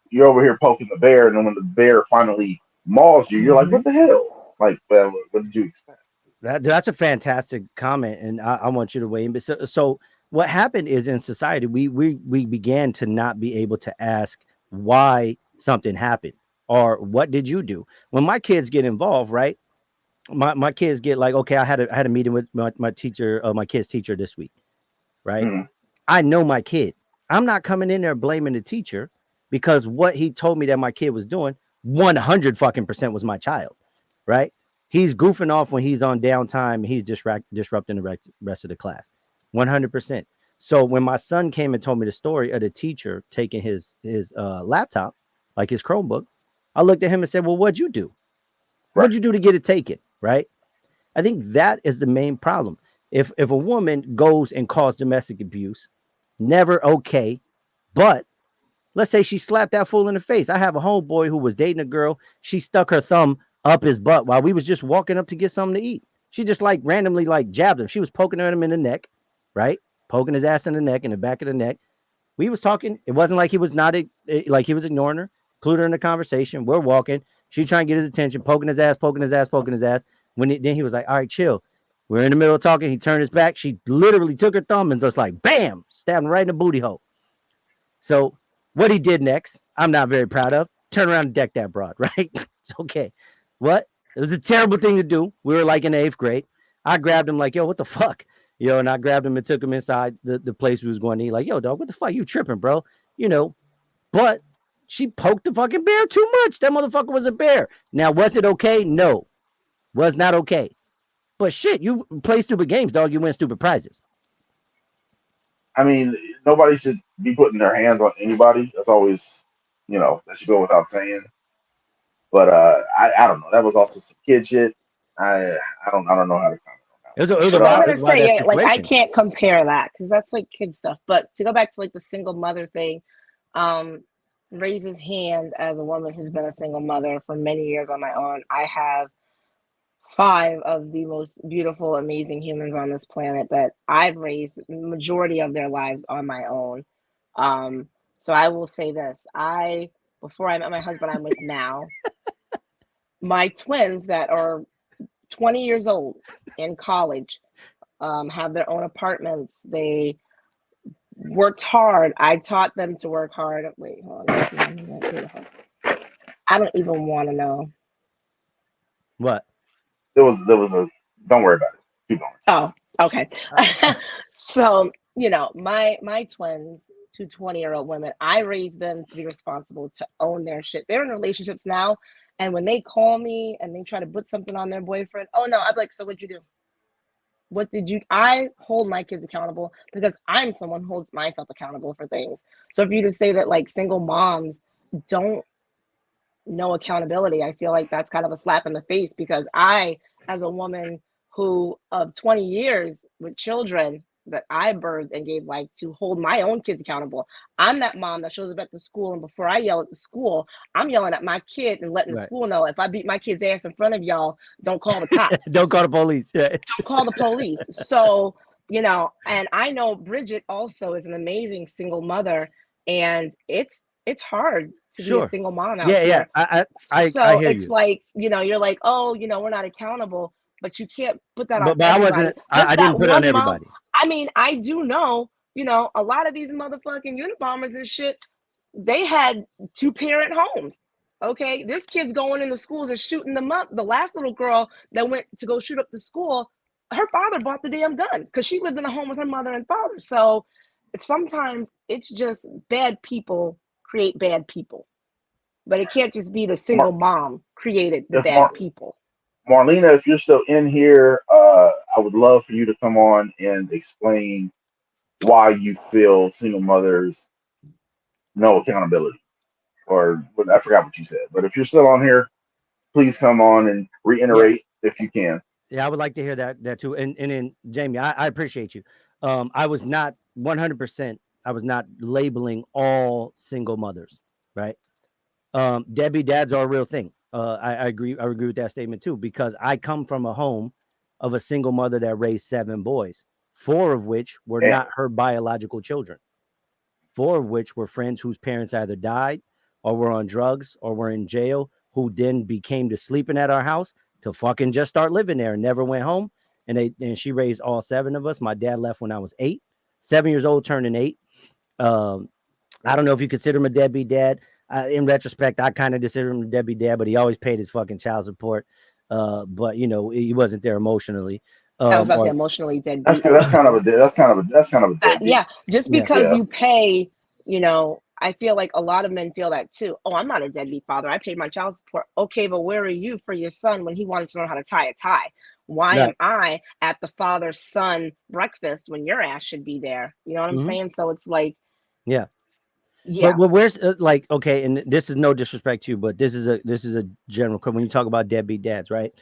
you're over here poking the bear, and then when the bear finally mauls you, you're like, Hmm. "What the hell?" Like, well, what did you expect? That's a fantastic comment, and I want you to weigh in. But so what happened is in society, we began to not be able to ask why something happened or what did you do. When my kids get involved, right? My kids get like, okay, I had a meeting with my teacher, my kid's teacher this week, right? Mm-hmm. I know my kid. I'm not coming in there blaming the teacher because what he told me that my kid was doing 100 fucking percent was my child, right? He's goofing off when he's on downtime. He's disrupting the rest of the class, 100%. So when my son came and told me the story of the teacher taking his laptop, like his Chromebook, I looked at him and said, "Well, what'd you do? Right. What'd you do to get it taken?" Right? I think that is the main problem. If a woman goes and calls domestic abuse, never okay. But let's say she slapped that fool in the face. I have a homeboy who was dating a girl. She stuck her thumb up his butt while we was just walking up to get something to eat. She just like randomly like jabbed him. She was poking at him in the neck, right? poking his ass in the neck, in the back of the neck. We was talking. It wasn't like he was not like he was ignoring her, included her in the conversation. We're walking. She trying to get his attention, poking his ass, poking his ass, poking his ass. Then he was like, "All right, chill." We're in the middle of talking. He turned his back. She literally took her thumb and just like, bam, stabbed him right in the booty hole. So what he did next, I'm not very proud of. Turn around and deck that broad, right? Okay. What? It was a terrible thing to do. We were like in the 8th grade. I grabbed him like, yo, what the fuck? And I grabbed him and took him inside the place we was going to eat. Like, yo, dog, what the fuck? You tripping, bro? You know, but she poked the fucking bear too much. That motherfucker was a bear. Now, was it okay? No. Was not okay. But shit, you play stupid games, dog. You win stupid prizes. I mean, nobody should be putting their hands on anybody. That's always, that should go without saying. But I don't know. That was also some kid shit. I don't know how to comment on that. It was a But I'm wild, gonna that say like I situation. can't compare that because that's like kid stuff. But to go back to like the single mother thing, um, raise his hand as a woman who's been a single mother for many years on my own. I have five of the most beautiful, amazing humans on this planet that I've raised majority of their lives on my own. Um, so I will say this: before I met my husband, I'm with now, my twins that are 20 years old in college have their own apartments. They worked hard. I taught them to work hard. Wait, hold on. I don't even want to know. What? there was a. Don't worry about it. Keep going. Oh, okay. Uh, So, my twins, two 20-year-old women, I raised them to be responsible, to own their shit. They're in relationships now. And when they call me and they try to put something on their boyfriend, oh no, I'm like, so what'd you do? What did you I hold my kids accountable because I'm someone who holds myself accountable for things. So for you to say that like single moms don't know accountability, I feel like that's kind of a slap in the face because I, as a woman who of 20 years with children that I birthed and gave life to, hold my own kids accountable. I'm that mom that shows up at the school, and before I yell at the school, I'm yelling at my kid and letting the right. school know if I beat my kid's ass in front of y'all, don't call the cops, Don't call the police. Yeah. don't call the police. So, and I know Bridget also is an amazing single mother, and it's hard to be a Sure. single mom out Yeah, yeah. here. I So hear it's you. like, you're like, oh, we're not accountable, but you can't put that on But I everybody. wasn't. I Just didn't that put it on one mom. everybody. I mean, I do know, a lot of these motherfucking Unabomers and shit, they had two-parent homes. Okay, this kid's going in the schools and shooting them up. The last little girl that went to go shoot up the school, her father bought the damn gun because she lived in a home with her mother and father. So sometimes it's just bad people create bad people, but it can't just be the single Mar- mom created the if bad people. Marlena, if you're still in here, I would love for you to come on and explain why you feel single mothers no accountability, or I forgot what you said. But if you're still on here, please come on and Yeah, reiterate if you can. yeah. I would like to hear that too. And then Jamie, I appreciate you. I was not 100%. I was not labeling all single mothers, right? Debbie dads are a real thing. I agree. I agree with that statement too because I come from a home of a single mother that raised 7 boys, 4 of which were And not her biological children. 4 of which were friends whose parents either died or were on drugs or were in jail, who then became to sleeping at our house to fucking just start living there and never went home. And she raised all 7 of us. My dad left when I was 8, 7 years old, turning 8. Um, I don't know if you consider him a deadbeat dad. In retrospect, I kind of consider him a deadbeat dad, but he always paid his fucking child support. But he wasn't there emotionally. I was about to say Or emotionally that's deadbeat. that's kind of a that's kind of a deadbeat. Yeah, just yeah, because Yeah. you pay, I feel like a lot of men feel that too. Oh, I'm not a deadbeat father. I paid my child support. Okay, but where are you for your son when he wanted to learn how to tie a tie? Why am right. I at the father son breakfast when your ass should be there? You know what I'm Hmm. saying? So it's like, Yeah. yeah, But where's like okay, and this is no disrespect to you, but this is a general when you talk about deadbeat dads, right?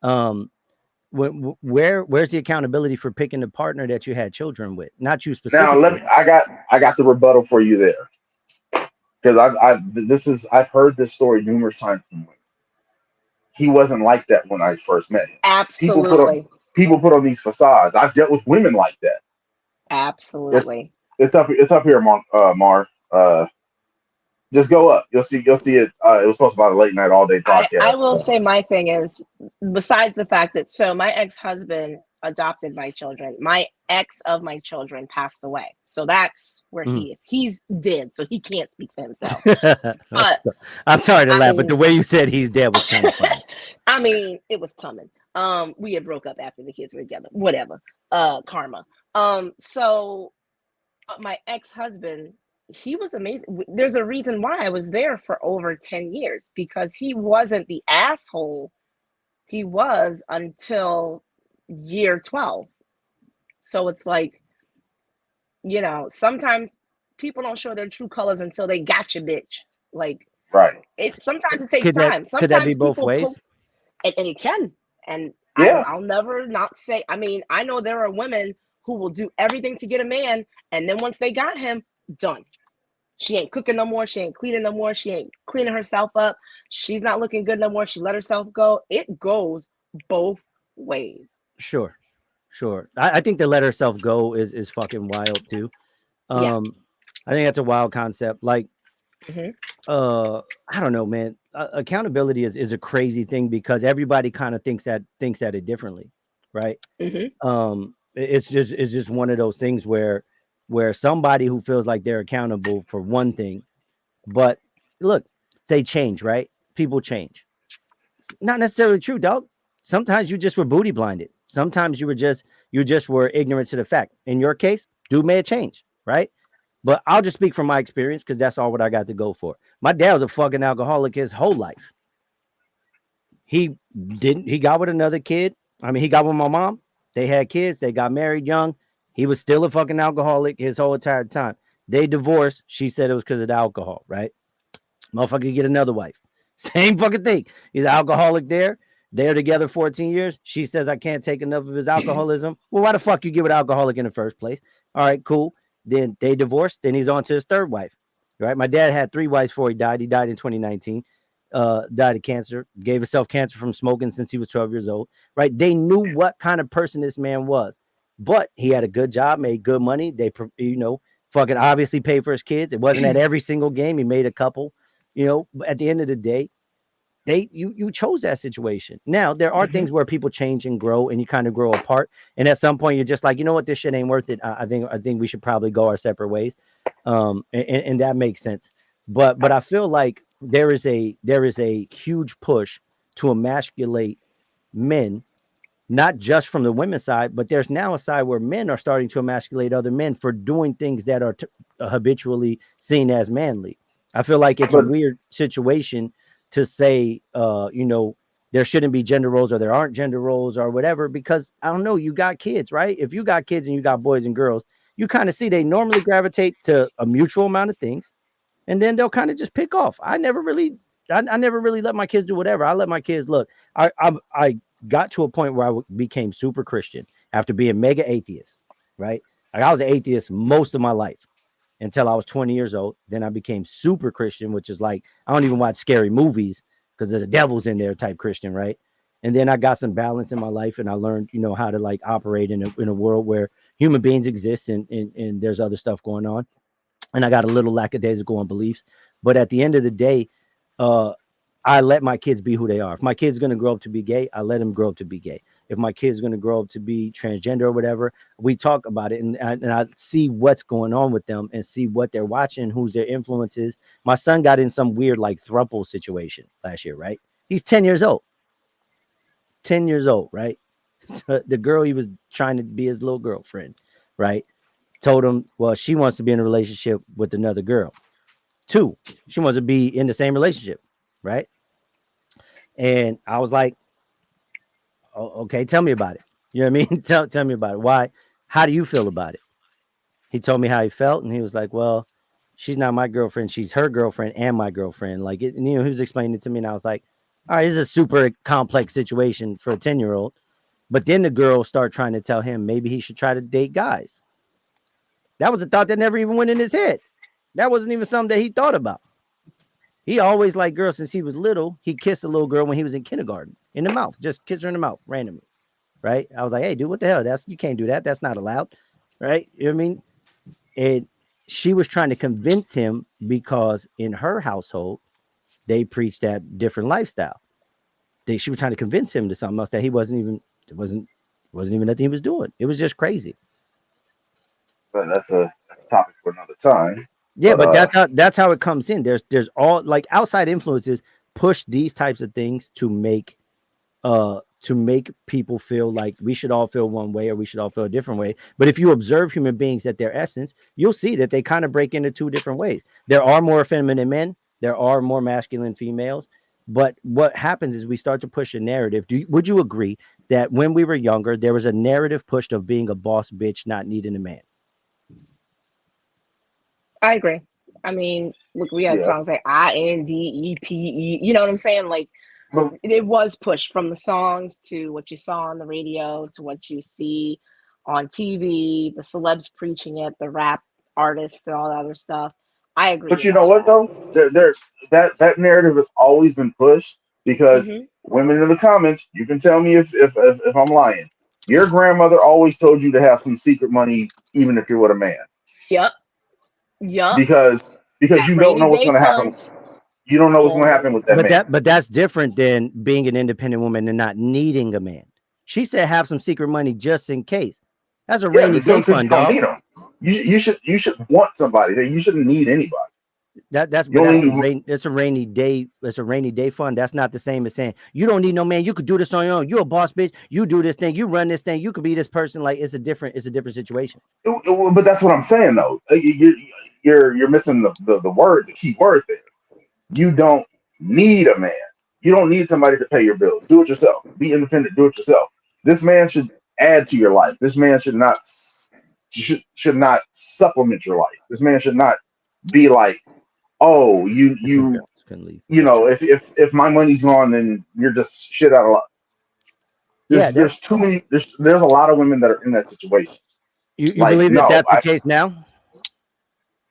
Um, where's the accountability for picking the partner that you had children with? Not you Now let me. specifically. I got the rebuttal for you there because I've heard this story numerous times from women. He wasn't like that when I first met him. People put on absolutely. people put on these facades. I've dealt with women like that. It's Absolutely. it's up here, Mar. Just go up. You'll see it. It was supposed to be a late night all day I podcast. will say my thing is, besides the fact that, so my ex-husband adopted my children. My ex of my children passed away. So that's where Mhm. he is. He's dead, so he can't speak for himself. But I'm sorry to I laugh, but the mean, way you said he's dead was kind of funny. I mean, it was coming. We had broke up after the kids were together. Whatever. Karma. So but my ex-husband, he was amazing. There's a reason why I was there for over 10 years, because he wasn't the asshole he was until year 12. So it's like, sometimes people don't show their true colors until they got you, bitch. Like, Right. it sometimes it takes Could that time. could that be Sometimes both people poke, ways? and it can. And Yeah. I'll never not say, I mean, I know there are women who will do everything to get a man, and then once they got him, done. She ain't cooking no more. She ain't cleaning no more. She ain't cleaning herself up. She's not looking good no more. She let herself go. It goes both ways. Sure, sure. I think the let herself go is fucking wild too. Yeah. Um, I think that's a wild concept. Like, Hmm. I don't know, man. Accountability is a crazy thing because everybody kind of thinks at it differently, right? Hmm. It's just one of those things where somebody who feels like they're accountable for one thing, but look, they change, right? People change. It's not necessarily true, dog. Sometimes you just were booty blinded. Sometimes you just were ignorant to the fact. In your case, dude may have changed, right? But I'll just speak from my experience because that's all what I got to go for. My dad was a fucking alcoholic his whole life. He got with another kid. I mean, he got with my mom. They had kids. They got married young. He was still a fucking alcoholic his whole entire time. They divorced. She said it was because of the alcohol, right? Motherfucker get another wife. Same fucking thing. He's an alcoholic there. They're together 14 years. She says, I can't take enough of his alcoholism. Well, why the fuck you get with alcoholic in the first place? All right, cool. Then they divorced. Then he's on to his third wife. Right. My dad had three wives before he died. He died in 2019. Died of cancer. Gave himself cancer from smoking since he was 12 years old. Right. They knew what kind of person this man was. But he had a good job, made good money. Fucking obviously paid for his kids. It wasn't at every single game. He made a couple. But at the end of the day, you chose that situation. Now there are Hmm. things where people change and grow, and you kind of grow apart. And at some point, you're just like, you know what, this shit ain't worth it. I think we should probably go our separate ways. And that makes sense. But I feel like there is a huge push to emasculate men, not just from the women's side, but there's now a side where men are starting to emasculate other men for doing things that are habitually seen as manly. I feel like it's a But weird situation to say, there shouldn't be gender roles or there aren't gender roles or whatever, because I don't know, you got kids, right? If you got kids and you got boys and girls, you kind of see they normally gravitate to a mutual amount of things, and then they'll kind of just pick off. I never really let my kids do whatever. I let my kids look. I got to a point where became super Christian after being mega atheist, right? Like I was an atheist most of my life until I was 20 years old. Then I became super Christian, which is like I don't even watch scary movies because the devil's in there type Christian, right? And then I got some balance in my life, and I learned, how to like operate in a world where human beings exist, and there's other stuff going on, and I got a little lackadaisical on beliefs. But at the end of the day, uh, I let my kids be who they are. If my kid's going to grow up to be gay, I let him grow up to be gay. If my kid's going to grow up to be transgender or whatever, we talk about it, and I see what's going on with them and see what they're watching, who's their influences. My son got in some weird like throuple situation last year, right? He's 10 years old. 10 years old, right? So the girl he was trying to be his little girlfriend, right? Told him, well, she wants to be in a relationship with another girl. Two, she wants to be in the same relationship, right? And I was like, oh, okay, tell me about it. You know what I mean? Tell me about it. Why? How do you feel about it? He told me how he felt, and he was like, well, she's not my girlfriend. She's her girlfriend and my girlfriend. Like, he was explaining it to me, and I was like, all right, this is a super complex situation for a 10-year-old. But then the girl started trying to tell him maybe he should try to date guys. That was a thought that never even went in his head. That wasn't even something that he thought about. He always liked girls since he was little. He kissed a little girl when he was in kindergarten in the mouth, just kiss her in the mouth randomly, right? I was like, hey, dude, what the hell? You can't do that. That's not allowed. right? You know what I mean? And she was trying to convince him because in her household they preached that different lifestyle. She was trying to convince him to something else that he wasn't even. It wasn't even nothing he was doing. It was just crazy. But that's a topic for another time. Yeah, But but that's how it comes in. There's all like outside influences push these types of things to make people feel like we should all feel one way or we should all feel a different way. But if you observe human beings at their essence, you'll see that they kind of break into two different ways. There are more feminine men, there are more masculine females. But what happens is we start to push a narrative. Would you agree that when we were younger, there was a narrative pushed of being a boss bitch, not needing a man? I agree. I mean, look, we had yeah, songs like INDEPE. You know what I'm saying? Like but it was pushed from the songs to what you saw on the radio to what you see on TV, the celebs preaching it, the rap artists, and all that other stuff. I agree but with you know all what that. though? That narrative has always been pushed because Hmm. women in the comments, you can tell me if I'm lying. Your grandmother always told you to have some secret money, even if you're with a man, Yep. Yep. because That you don't rainy know what's day going to happen. fund. You don't know what's going to Oh, happen with that But man. that's different than being an independent woman and not needing a man. She said have some secret money just in case. That's a Yeah, rainy day because you fund, don't dog. need them. You should want somebody. You shouldn't need anybody. That's You but only that's a need. rain. It's a rainy day. It's a rainy day fund. That's not the same as saying you don't need no man. You could do this on your own. You're a boss bitch. You do this thing. You run this thing. You could be this person. Like it's a different. It's a different situation. But that's what I'm saying though. You're missing the key word there. You don't need a man. You don't need somebody to pay your bills. Do it yourself. Be independent. Do it yourself. This man should add to your life. This man should not supplement your life. This man should not be like, oh, Okay, just couldn't leave. you Just know, check. if my money's gone, then you're just shit out of luck. Yeah, that There's too many. There's a lot of women that are in that situation. you Like, believe that no, that's the case now?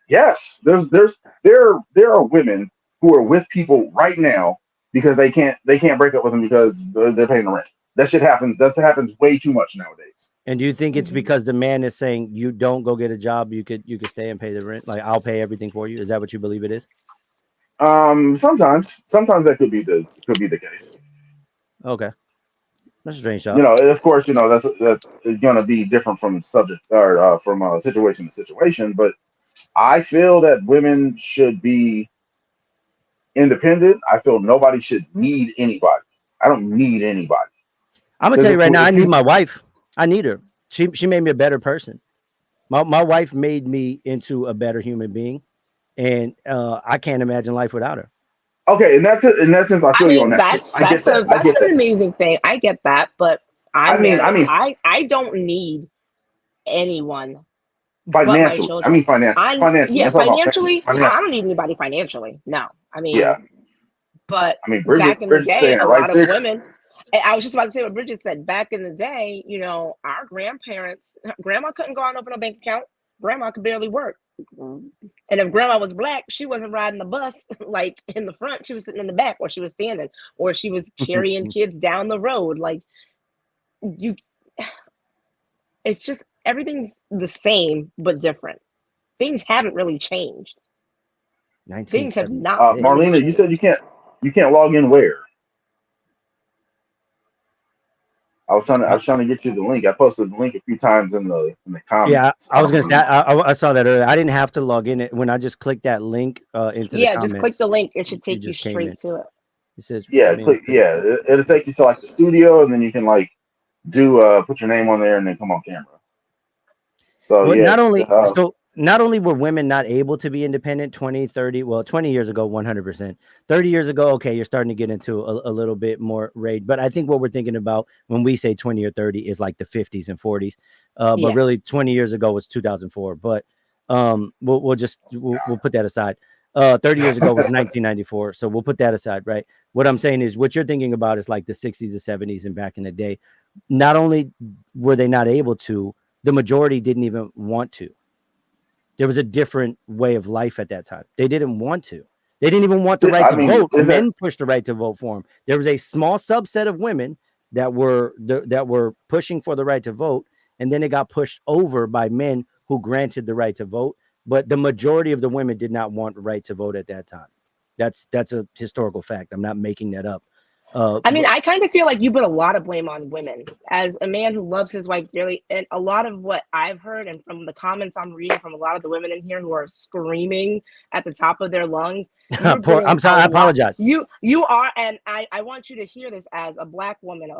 yes, there are women who are with people right now because they can't break up with them because they're paying the rent. That shit happens. That happens way too much nowadays. And do you think it's hmm because the man is saying you don't go get a job, you could stay and pay the rent? Like I'll pay everything for you. Is that what you believe it is? Sometimes that could be the case. Okay, that's a strange You thought. know, of course, that's gonna be different from subject or from situation to situation. But I feel that women should be independent. I feel nobody should need anybody. I don't need anybody I'm gonna because tell you right now. I if need you my wife. I need her. She made me a better person. My wife made me into a better human being, and I can't imagine life without her. okay, and that's it. In that sense, I I feel you on mean, that too. that's I get that's that. a I that's get an that. amazing thing. I get that, but I I'm mean, I married. mean, I don't need anyone but my financially. I children. mean, financially. Yeah, I'm talking about financially, I financially. don't need anybody financially. No. I Yeah. mean, but I mean, back in the Bridget's day, saying it a right lot of there. women, and I was just about to say what Bridget said. Back in the day, our grandparents, grandma couldn't go out and open a bank account. Grandma could barely work. And if grandma was black, she wasn't riding the bus like in the front. She was sitting in the back, or she was standing, or she was carrying kids down the road. Like you, it's just everything's the same but different. Things haven't really changed. Things have not 1976. really Marlena, you said changed. you can't log in where? I was trying to get you the link. I posted the link a few times in the Yeah, comments. I was gonna say I saw that earlier. I didn't have to log in it when I just clicked that link into the Yeah, just click comments. the link. It should It take you just came in. straight to it. It says Yeah, main click. Yeah, it'll take you to like the studio, and then you can like do put your name on there, and then come on camera. So Well, yeah, not only were women not able to be independent 20, 30, well, 20 years ago, 100%. 30 years ago, okay, you're starting to get into a little bit more rate. But I think what we're thinking about when we say 20 or 30 is like the 50s and 40s. But Yeah. really 20 years ago was 2004. But we'll put that aside. 30 years ago was 1994. So we'll put that aside, right? What I'm saying is what you're thinking about is like the 60s, the 70s, and back in the day. Not only were they not able to, the majority didn't even want to. There was a different way of life at that time. They didn't want to. They didn't even want the right I to mean, vote. Men pushed the right to vote for them. There was a small subset of women that were pushing for the right to vote, and then it got pushed over by men who granted the right to vote. But the majority of the women did not want the right to vote at that time. That's a historical fact. I'm not making that up. I mean, But I kind of feel like you put a lot of blame on women. As a man who loves his wife dearly, and a lot of what I've heard and from the comments I'm reading from a lot of the women in here who are screaming at the top of their lungs, you're putting I'm a sorry, I lot. apologize. You are, and I want you to hear this as a black woman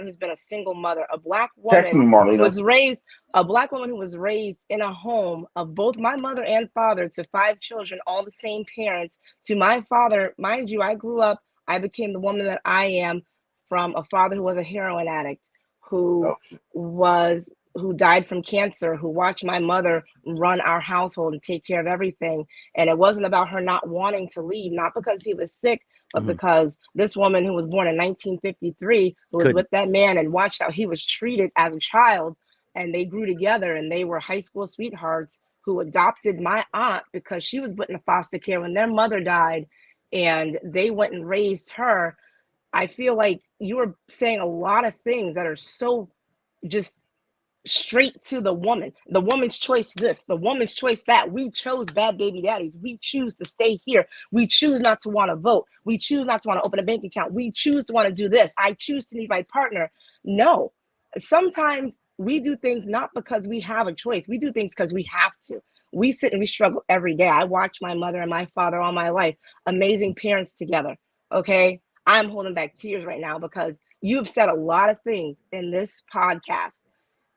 who's been a single mother, a black Text woman me, who Marlena. was raised, a black woman who was raised in a home of both my mother and father to 5 children, all the same parents. To my father, mind you, I grew up, I became the woman that I am from a father who was a heroin addict, who Oh, shit. was who died from cancer, who watched my mother run our household and take care of everything. And it wasn't about her not wanting to leave, not because he was sick, but Hmm. because this woman who was born in 1953, who was Couldn't. with that man and watched how he was treated as a child, and they grew together and they were high school sweethearts, who adopted my aunt because she was put in foster care when their mother died, and they went and raised her. I feel like you were saying a lot of things that are so just straight to the woman. The woman's choice this, the woman's choice that. We chose bad baby daddies. We choose to stay here. We choose not to want to vote. We choose not to want to open a bank account. We choose to want to do this. I choose to need my partner. No. Sometimes we do things not because we have a choice. We do things because we have to. We sit and we struggle every day. I watch my mother and my father all my life, amazing parents together. Okay. I'm holding back tears right now because you've said a lot of things in this podcast,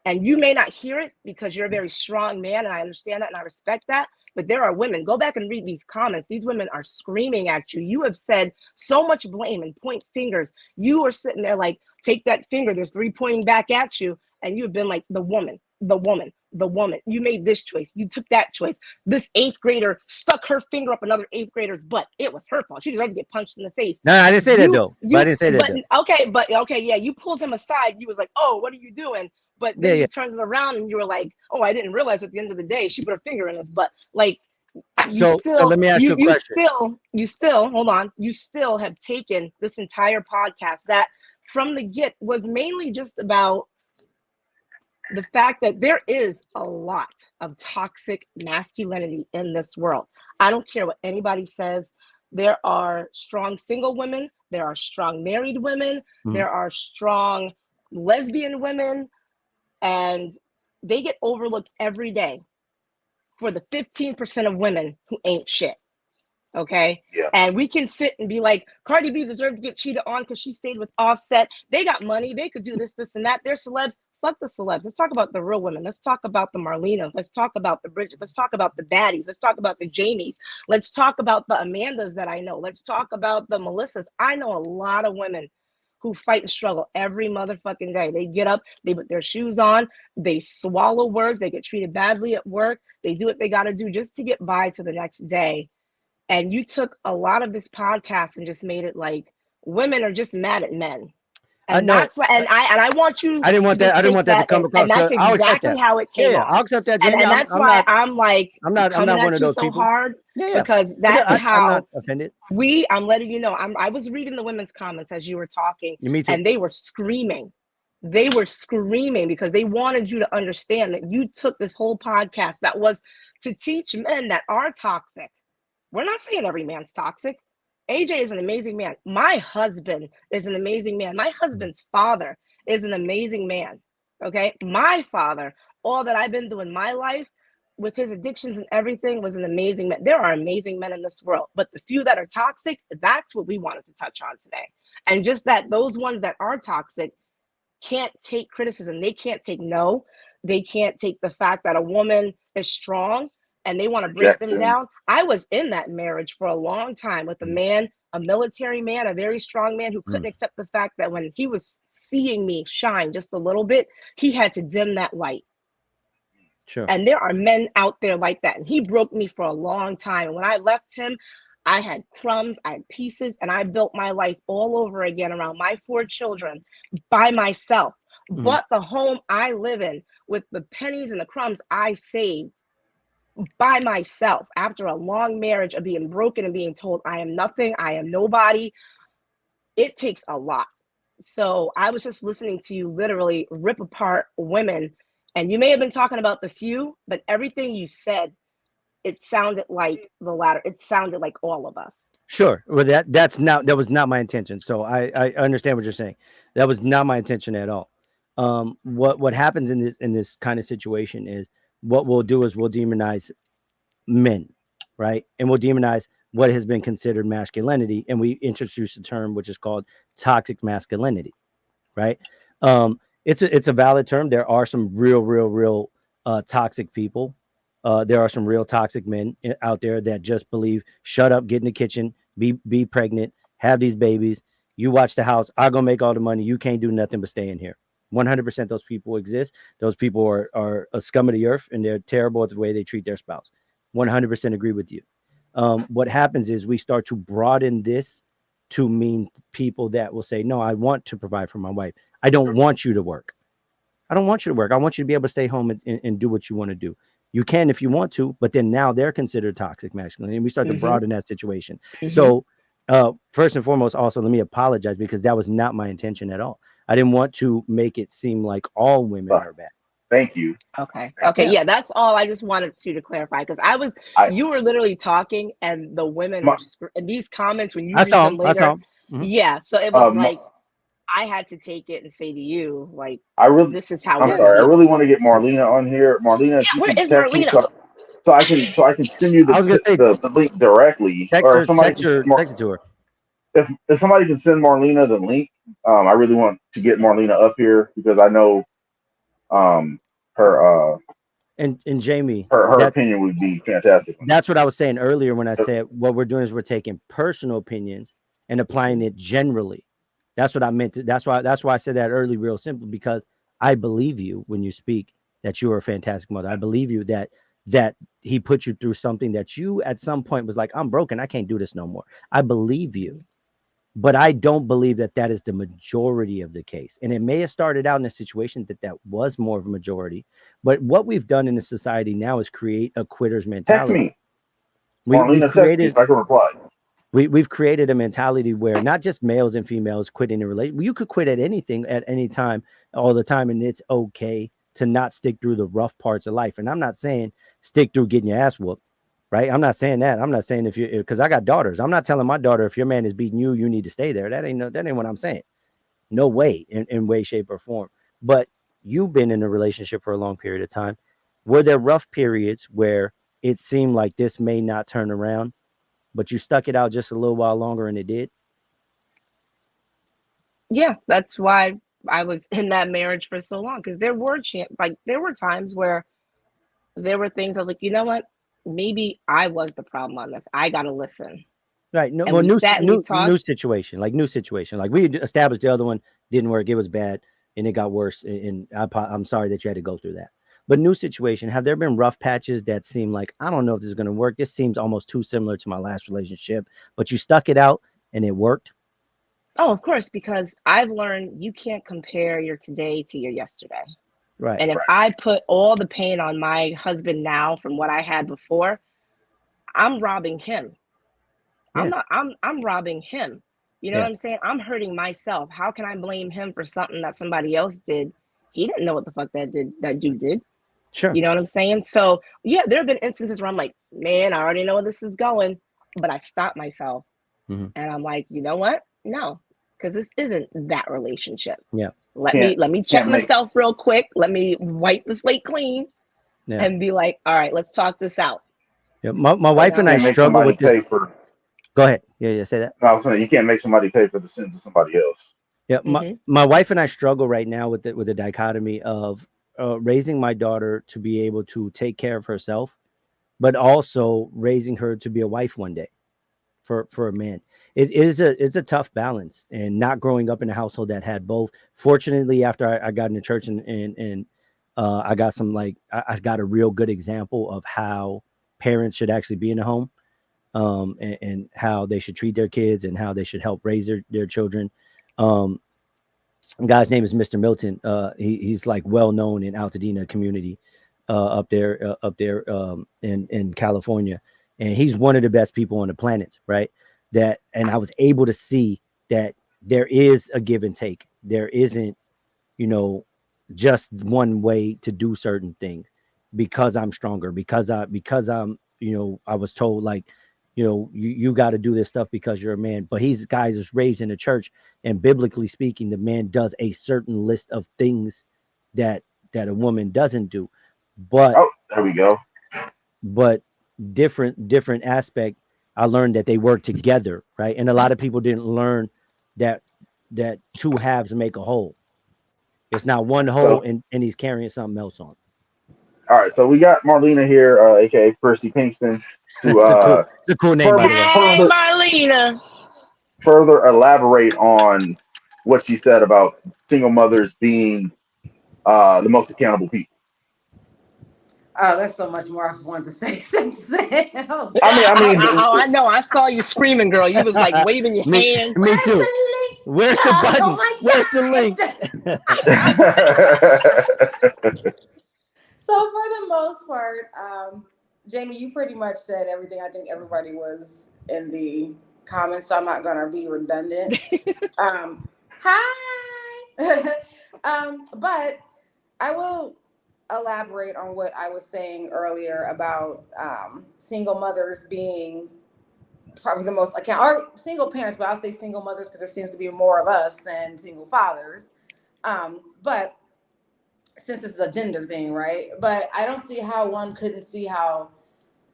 and you may not hear it because you're a very strong man, and I understand that and I respect that. But there are women, go back and read these comments. These women are screaming at you. You have said so much blame and point fingers. You are sitting there like, take that finger, there's three pointing back at you. And you have been like, the woman, the woman, the woman. You made this choice. You took that choice. This eighth grader stuck her finger up another eighth grader's butt. It was her fault. She deserved to get punched in the face. No, I didn't say that You, though. But I you, didn't say that but though. okay, yeah, you pulled him aside. You was like, oh, what are you doing? But Yeah, then yeah. you turned it around and you were like, oh, I didn't realize at the end of the day she put her finger in his butt. Like, So let me ask you a question. you still hold on, you still have taken this entire podcast that from the get was mainly just about the fact that there is a lot of toxic masculinity in this world. I don't care what anybody says. There are strong single women, there are strong married women, Mhm. there are strong lesbian women, and they get overlooked every day for the 15% of women who ain't shit. Okay. Yeah. And we can sit and be like, Cardi B deserved to get cheated on because she stayed with Offset. They got money. They could do this, this, and that. They're celebs. Fuck the celebs. Let's talk about the real women. Let's talk about the Marlenas. Let's talk about the Bridget. Let's talk about the baddies. Let's talk about the Jamies. Let's talk about the Amandas that I know. Let's talk about the Melissas. I know a lot of women who fight and struggle every motherfucking day. They get up, they put their shoes on, they swallow words, they get treated badly at work, they do what they got to do just to get by to the next day. And you took a lot of this podcast and just made it like women are just mad at men. I And know. that's what, and I want you I didn't to want that. just I didn't take want that to that, come and across. So that's I'll accept exactly that. how it Yeah, came yeah, off. I'll accept that, Jamie. And that's I'm why not. I'm like I'm coming not one at of you those so people. hard, Yeah, yeah. because that's I'm not how offended. I'm letting you know. I was reading the women's comments as you were talking, Me too. and they were screaming. They were screaming because they wanted you to understand that you took this whole podcast that was to teach men that are toxic. We're not saying every man's toxic. AJ is an amazing man. My husband is an amazing man. My husband's father is an amazing man. Okay. My father, all that I've been through in my life with his addictions and everything, was an amazing man. There are amazing men in this world, but the few that are toxic, that's what we wanted to touch on today. And just that those ones that are toxic can't take criticism. They can't take no. They can't take the fact that a woman is strong and they want to break them Rejection. down. I was in that marriage for a long time with a Mm, man, a military man, a very strong man who couldn't mm, accept the fact that when he was seeing me shine just a little bit, he had to dim that light. sure. And there are men out there like that. And he broke me for a long time. And when I left him, I had crumbs, I had pieces, and I built my life all over again around my 4 children by myself. Hmm. Bought the home I live in with the pennies and the crumbs I saved by myself after a long marriage of being broken and being told I am nothing, I am nobody. It takes a lot. So I was just listening to you literally rip apart women And you may have been talking about the few, but everything you said, it sounded like the latter. It sounded like all of us. Sure. Well, that was not my intention. So I understand what you're saying. That was not my intention at all. What happens in this kind of situation is what we'll do is we'll demonize men, right? And we'll demonize what has been considered masculinity, and we introduce a term which is called toxic masculinity, right? It's a valid term. There are some real toxic people. There are some real toxic men out there that just believe, shut up, get in the kitchen, be pregnant, have these babies. You watch the house. I'm gonna make all the money. You can't do nothing but stay in here. 100% those people exist. Those people are a scum of the earth, and they're terrible at the way they treat their spouse. 100% agree with you. What happens is we start to broaden this to mean people that will say, no, I want to provide for my wife. I don't want you to work. I don't want you to work. I want you to be able to stay home and do what you want to do. You can if you want to, but then now they're considered toxic masculinity. And we start to Mm-hmm. broaden that situation. Mm-hmm. So, first and foremost, also, let me apologize because that was not my intention at all. I didn't want to make it seem like all women So, are bad. thank you. Okay. Thank Okay. you. Yeah. Yeah, that's all. I just wanted to clarify because I you were literally talking, and the women my, were and these comments when you I read saw them him. I saw later. him. Mhm. Yeah. So it was my, like I had to take it and say to you, like, I really, this is how I'm we're Yeah. sorry. I really feeling. want to get Marlena on here. Marlena, if Yeah. you Where can is text me Marlena? so I can send you I was gonna say the link directly, text or if her, somebody can send text it to her. if somebody can send Marlena the link. I really want to get Marlena up here because I know um her And Jamie, her opinion would be fantastic on that's what I this. was saying earlier when I said what we're doing is we're taking personal opinions and applying it generally. That's what I meant to, that's why I said that early, real simple, because I believe you when you speak that you are a fantastic mother. I believe you that he put you through something that you at some point was like, I'm broken, I can't do this no more. I believe you. But I don't believe that that is the majority of the case. And it may have started out in a situation that was more of a majority. But what we've done in the society now is create a quitter's Text mentality. me, We've Marlena. Text me created so I can reply. we've created a mentality where not just males and females quitting a relation. You could quit at anything at any time, all the time, and it's okay to not stick through the rough parts of life. And I'm not saying stick through getting your ass whooped, right? I'm not saying that. I'm not saying if you, because I got daughters. I'm not telling my daughter if your man is beating you, you need to stay there. That ain't what I'm saying. No way, in way, shape, or form. But you've been in a relationship for a long period of time. Were there rough periods where it seemed like this may not turn around, but you stuck it out just a little while longer and it did? Yeah, that's why I was in that marriage for so long because there were times where there were things I was like, you know what? Maybe I was the problem on this. I gotta listen. Right. No, And well, we sat and we new talked. situation, like new situation. Like we established the other one didn't work. It was bad and it got worse. And I'm sorry that you had to go through that. But new situation, have there been rough patches that seem like, I don't know if this is going to work? This seems almost too similar to my last relationship, but you stuck it out and it worked? Oh, of course, because I've learned you can't compare your today to your yesterday. Right. And if Right. I put all the pain on my husband now from what I had before, I'm robbing him. Yeah. I'm robbing him. You know what Yeah. I'm saying? I'm hurting myself. How can I blame him for something that somebody else did? He didn't know what the fuck that dude did. Sure. You know what I'm saying? So yeah, there have been instances where I'm like, man, I already know where this is going, but I stopped myself Hmm. and I'm like, you know what? No, because this isn't that relationship. Yeah. Can't Let me check can't make myself real quick. Let me wipe the slate clean Yeah. and be like, all right, let's talk this out. Yeah. My You wife and I know? can't make struggle somebody with this. pay for. Go ahead. Yeah. Yeah. Say that. No, I was saying you can't make somebody pay for the sins of somebody else. Yeah, Mm-hmm. my wife and I struggle right now with the dichotomy of raising my daughter to be able to take care of herself, but also raising her to be a wife one day for a man. It's a tough balance, and not growing up in a household that had both. Fortunately, after I got into church and I got some I got a real good example of how parents should actually be in a home, and how they should treat their kids and how they should help raise their children. Um, guy's name is Mr. Milton. He's like well known in Altadena community, up there in California, and he's one of the best people on the planet, right? That, and I was able to see that there is a give and take. There isn't, you know, just one way to do certain things because I'm stronger, because I'm, I was told like, you got to do this stuff because you're a man. But he's guys is raised in the church, and biblically speaking, the man does a certain list of things that a woman doesn't do. But Oh, there we go. but different aspect, I learned that they work together, right? And a lot of people didn't learn that two halves make a whole. It's not one So, whole and he's carrying something else on. all right. So we got Marlena here, aka Percy Pinkston, to It's a cool name, by further the way. Hey, further Marlena. further elaborate on what she said about single mothers being the most accountable people. Oh, there's so much more I've wanted to say since then. Oh I mean, I God. mean, I know. I saw you screaming, girl. You was like waving your me hand. me Where's too. the link? Where's the Oh button? Where's the my link? God. So for the most part, Jamie, you pretty much said everything. I think everybody was in the comments, so I'm not gonna be redundant. Hi. But I will elaborate on what I was saying earlier about single mothers being probably the most account or single parents, but I'll say single mothers because there seems to be more of us than single fathers. But since it's a gender thing, right? But I don't see how one couldn't see how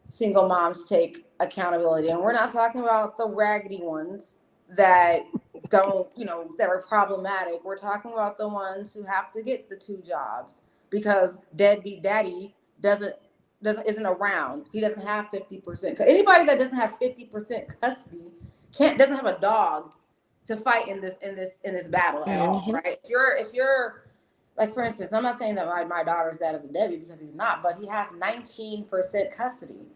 single moms take accountability. And we're not talking about the raggedy ones that don't, that are problematic. We're talking about the ones who have to get the two jobs because deadbeat daddy doesn't isn't around. He doesn't have 50%. Anybody that doesn't have 50% custody doesn't have a dog to fight in this battle at all, Mm-hmm. right? If you're like, for instance, I'm not saying that my daughter's dad is a deadbeat because he's not, but he has 19% custody.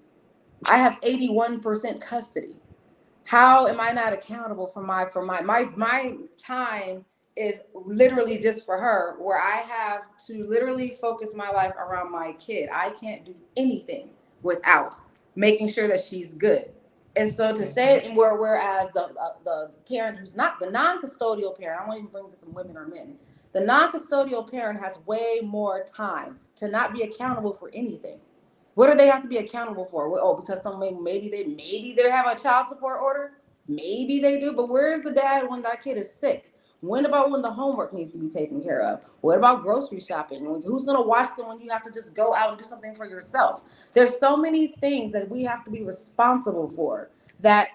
I have 81% custody. How am I not accountable for my time is literally just for her, where I have to literally focus my life around my kid. I can't do anything without making sure that she's good. And so to say it, and whereas the parent who's not the non-custodial parent, I won't even bring this in women or men. The non-custodial parent has way more time to not be accountable for anything. What do they have to be accountable for? Well, oh, because maybe they have a child support order. Maybe they do, but where's the dad when that kid is sick? When about when the homework needs to be taken care of? What about grocery shopping? Who's going to watch them when you have to just go out and do something for yourself? There's so many things that we have to be responsible for that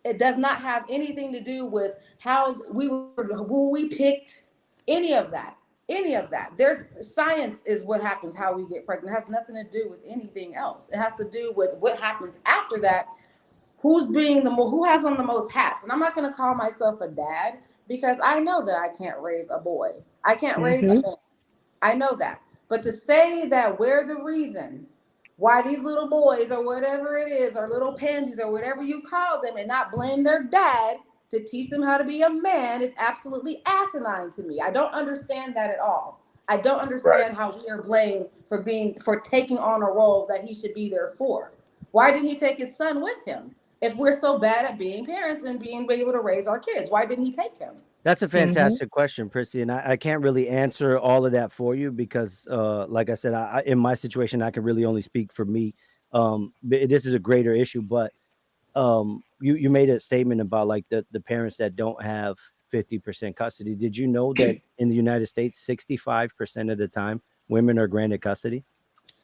it does not have anything to do with who we picked, any of that. Any of that. There's science is what happens, how we get pregnant. It has nothing to do with anything else. It has to do with what happens after that. Who has on the most hats? And I'm not going to call myself a dad because I know that I can't raise a boy. I can't raise a Mm-hmm. man. I know that. But to say that we're the reason why these little boys or whatever it is, or little pansies or whatever you call them, and not blame their dad to teach them how to be a man is absolutely asinine to me. I don't understand that at all. I don't right. understand how we are blamed for taking on a role that he should be there for. Why didn't he take his son with him? If we're so bad at being parents and being able to raise our kids, why didn't he take him? That's a Mm-hmm. fantastic question, Prissy, and I can't really answer all of that for you because, like I said, in my situation, I can really only speak for me. This is a greater issue, but you made a statement about like the parents that don't have 50% custody. Did you know that in the United States, 65% of the time, women are granted custody?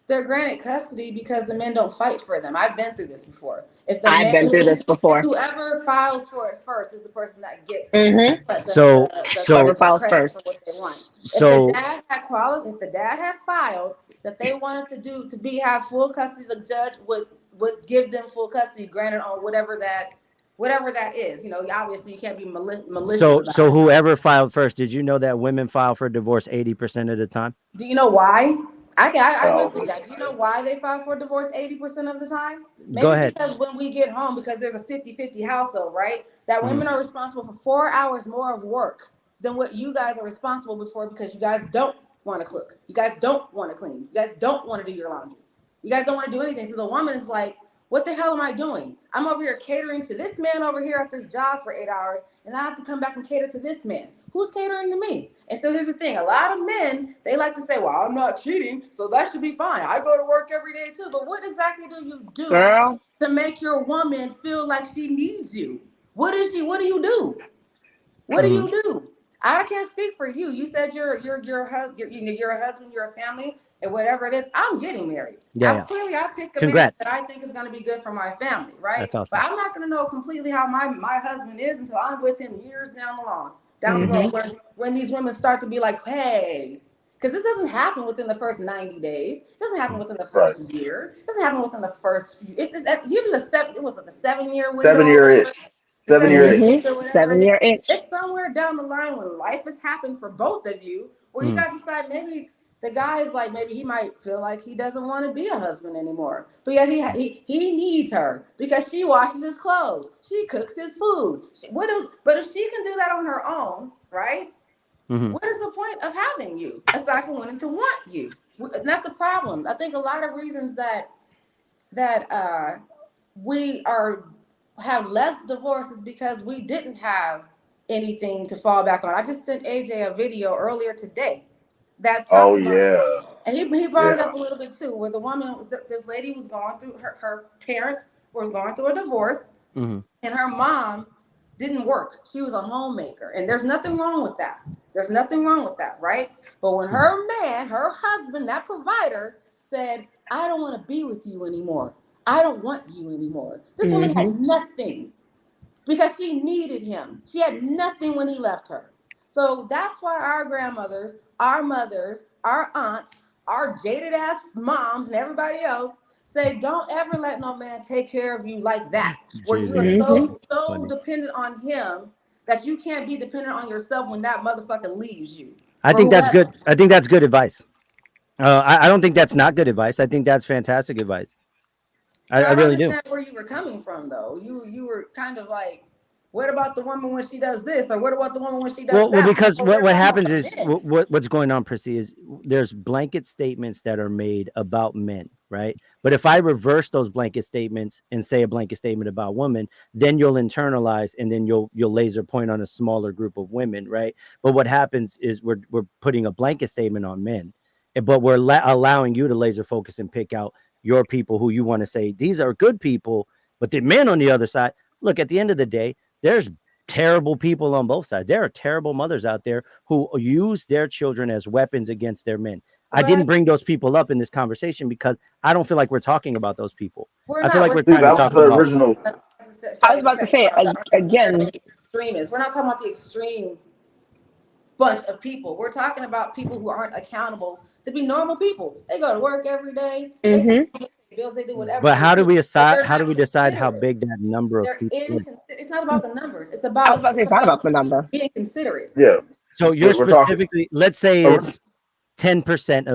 They're granted custody because the men don't fight for them. I've been through this before. If the I've man, been through this it's before. whoever files for it first is the person that gets Mm-hmm. So Whoever so the files credit for first. what they want. so If the dad had filed that they wanted to have full custody, the judge would give them full custody, granted on whatever that is. Obviously you can't be malicious about so it. whoever filed first, did you know that women file for divorce 80% of the time? Do you know why? I went through Oh, that. Do you know why they file for divorce 80% of the time? Go Maybe ahead. because when we get home, because there's a 50-50 household, right? That Mhm. women are responsible for 4 hours more of work than what you guys are responsible for because you guys don't want to cook. You guys don't want to clean. You guys don't want to do your laundry. You guys don't want to do anything. So the woman is like, What the hell am I doing? I'm over here catering to this man over here at this job for 8 hours, and I have to come back and cater to this man. Who's catering to me? And so here's the thing. A lot of men, they like to say, well, I'm not cheating, so that should be fine. I go to work every day too. But what exactly do you do Girl. to make your woman feel like she needs you? What is she? What do you do? What do you do? I can't speak for you. You said you're a husband, you're a husband, you're a family, and whatever it is. I'm getting married. Yeah, I picked a man Congrats. that I think is going to be good for my family, right? That's But awesome. I'm not going to know completely how my husband is until I'm with him years down the Mm-hmm. road, when these women start to be like, hey. Because this doesn't happen within the first 90 days. It doesn't happen within the Right. first year. It doesn't happen within the first few. It's usually it was like the 7 year window 7 year or itch. whatever, the 7 year 7 year itch. itch Mm-hmm. or whatever it 7 year is. itch. It's somewhere down the line when life has happened for both of you, where you Mm. guys decide maybe the guy is like, maybe he might feel like he doesn't want to be a husband anymore, but yet he needs her because she washes his clothes, she cooks his food. But if she can do that on her own, right? Hmm. What is the point of having you aside from wanting to want you? And that's the problem. I think a lot of reasons that we are have less divorces because we didn't have anything to fall back on. I just sent AJ a video earlier today that Oh talked about, yeah, and he brought it yeah. up a little bit too, where the woman, this lady was going through her parents was going through a divorce, Hmm. and her mom didn't work. She was a homemaker, and there's nothing wrong with that. There's nothing wrong with that, right? But when Hmm. her man, her husband, that provider said, I don't want to be with you anymore. I don't want you anymore. This woman Mm-hmm. had nothing because she needed him. She had nothing when he left her. So that's why our grandmothers, our mothers, our aunts, our jaded ass moms, and everybody else say, don't ever let no man take care of you like that, where you are Julia, Mm-hmm. it's so funny. dependent on him that you can't be dependent on yourself when that motherfucker leaves you I for think that's whoever. good. I think that's good advice. I don't think that's not good advice. I think that's fantastic advice. So I I don't really do. understand where you were coming from, though. You were kind of like, what about the woman when she does this, or what about the woman when she does Well, that? because But we're what talking about happens the is men. what's going on, Prissy, is there's blanket statements that are made about men, right? But if I reverse those blanket statements and say a blanket statement about women, then you'll internalize and then you'll laser point on a smaller group of women, right? But what happens is we're putting a blanket statement on men, but we're allowing you to laser focus and pick out your people who you want to say these are good people, but the men on the other side. Look, at the end of the day, there's terrible people on both sides. There are terrible mothers out there who use their children as weapons against their men. I didn't But bring those people up in this conversation because I don't feel like we're talking about those people. we're I feel not. like We're we're See, trying talking to that was talk the about about. original. I was sorry to about to cut you say off. Aren't necessarily again. the extremists. We're not talking about the extreme bunch of people. We're talking about people who aren't accountable to be normal people. They go to work every day. They come Mm-hmm. home, they pay bills. They do whatever But they do. But they're how do not we decide how considerate. big that number of people is? It's not about the numbers. I was about to say it's not about the number. Being considerate. Yeah, So you're we're talking. specifically, let's say uh, it's 10%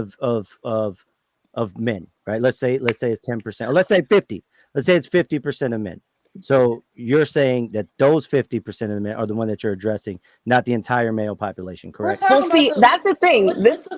of men, right? Let's say it's 10%. Or let's say 50. Let's say it's 50% of men. So you're saying that those 50% of the men are the one that you're addressing, not the entire male population, We're correct? Well, talking about see, that's the thing. This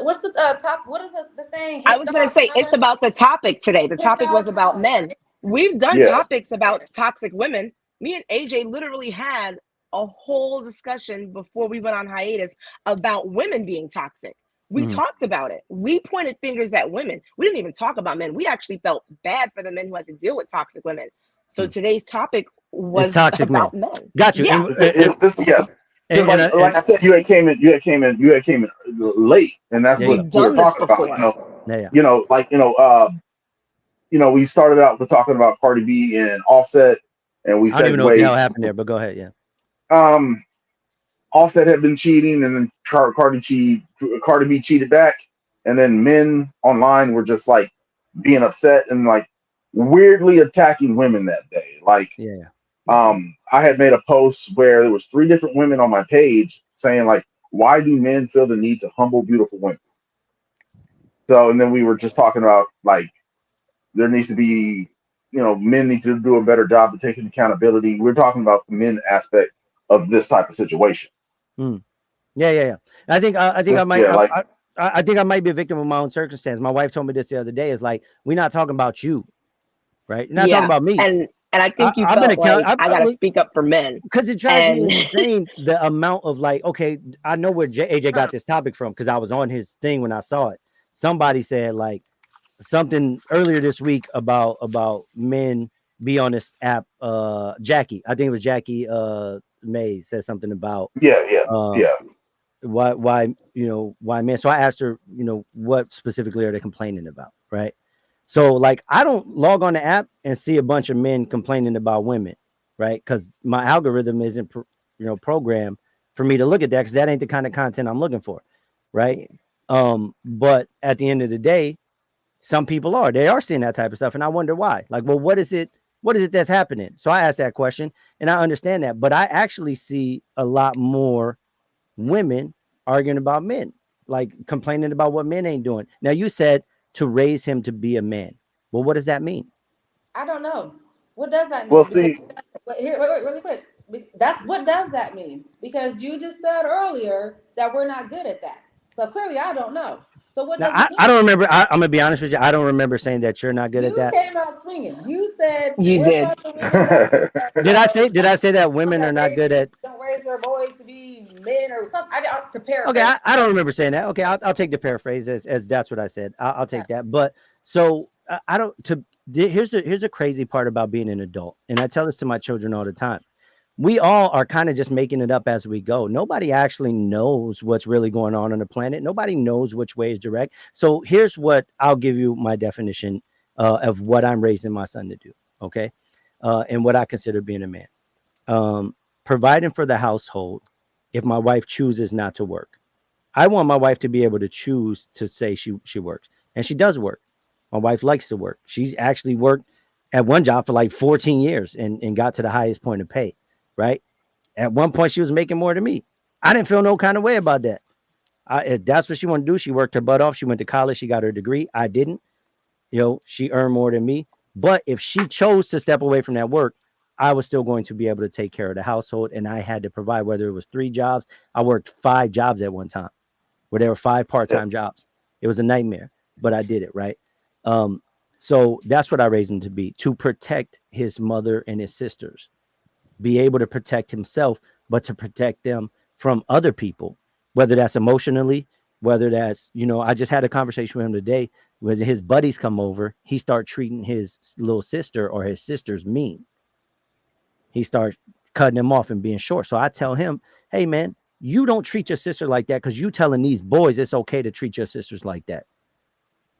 what's the top? What is the saying? I Hit was gonna dog say it's holler. about the topic today. The Hit topic was dog about holler. men. We've done Yeah, topics about toxic women. Me and AJ literally had a whole discussion before we went on hiatus about women being toxic. We Mhm. talked about it. We pointed fingers at women. We didn't even talk about men. We actually felt bad for the men who had to deal with toxic women. So Mm. today's topic It's was toxic men. about men. Got you. Yeah. this yeah. Because like And I said, you had came in late, and that's there you what go. We've we were done this talking about. before. There you We started out with talking about Cardi B and Offset, and we I don't even know what the segued. hell happened there, but go ahead. Yeah. Um, Offset had been cheating, and then Cardi B cheated back, and then men online were just like being upset and like weirdly attacking women that day. Like, Yeah. I had made a post where there was three different women on my page saying like, why do men feel the need to humble beautiful women? So, and then we were just talking about like there needs to be, men need to do a better job of taking accountability. We're talking about the men aspect of this type of situation. Mm. Yeah. I think I Just might yeah, like I think I might be a victim of my own circumstance. My wife told me this the other day. Is like we're not talking about you. right? You're not talking Yeah, about me. and I think you I've been felt account like I gotta speak up for men, because it drives me and insane the amount of like, okay, I know where AJ got this topic from because I was on his thing when I saw it. Somebody said like something earlier this week about men be on this app. Jackie, I think it was Jackie May said something about Yeah, yeah, um yeah. why why men. So I asked her, what specifically are they complaining about, right? So like I don't log on the app and see a bunch of men complaining about women, right? Because my algorithm isn't programmed for me to look at that because that ain't the kind of content I'm looking for, right? But at the end of the day, some people they are seeing that type of stuff, and I wonder why. Like, well, what is it that's happening? So I asked that question, and I understand that, but I actually see a lot more women arguing about men, like complaining about what men ain't doing. Now, you said to raise him to be a man. Well, what does that mean? I don't know. What does that Well, mean? Because see, wait, really quick. That's what does that mean? Because you just said earlier that we're not good at that. So clearly, I don't know. So what Now, does it I mean? don't remember. I'm gonna be honest with you. I don't remember saying that you're not good at You that. came out swinging. You said you what did. about the women that Did I say? Did I say that women are not good at? don't raise their boys to be men or something? To Okay, paraphrase. I don't remember saying that. Okay, I'll take the paraphrase as that's what I said. I'll Yeah. take that. But so I don't. Here's a crazy part about being an adult, and I tell this to my children all the time. We all are kind of just making it up as we go. Nobody actually knows what's really going on the planet. Nobody knows which way is direct. So here's what I'll give you my definition of what I'm raising my son to do. Okay, and what I consider being a man. Providing for the household if my wife chooses not to work. I want my wife to be able to choose to say she works, and she does work. My wife likes to work. She's actually worked at one job for like 14 years and got to the highest point of pay, right? At one point, she was making more than me. I didn't feel no kind of way about that. If that's what she wanted to do, she worked her butt off. She went to college. She got her degree. I didn't. She earned more than me. But if she chose to step away from that work, I was still going to be able to take care of the household, and I had to provide. Whether it was 3 jobs, I worked 5 jobs at one time where there were 5 part-time jobs. It was a nightmare, but I did it, right? Um, so that's what I raised him to be, to protect his mother and his sisters, be able to protect himself, but to protect them from other people, whether that's emotionally, whether that's, I just had a conversation with him today. When his buddies come over, he start treating his little sister or his sisters mean. He starts cutting them off and being short. So I tell him, hey man, you don't treat your sister like that because you telling these boys it's okay to treat your sisters like that.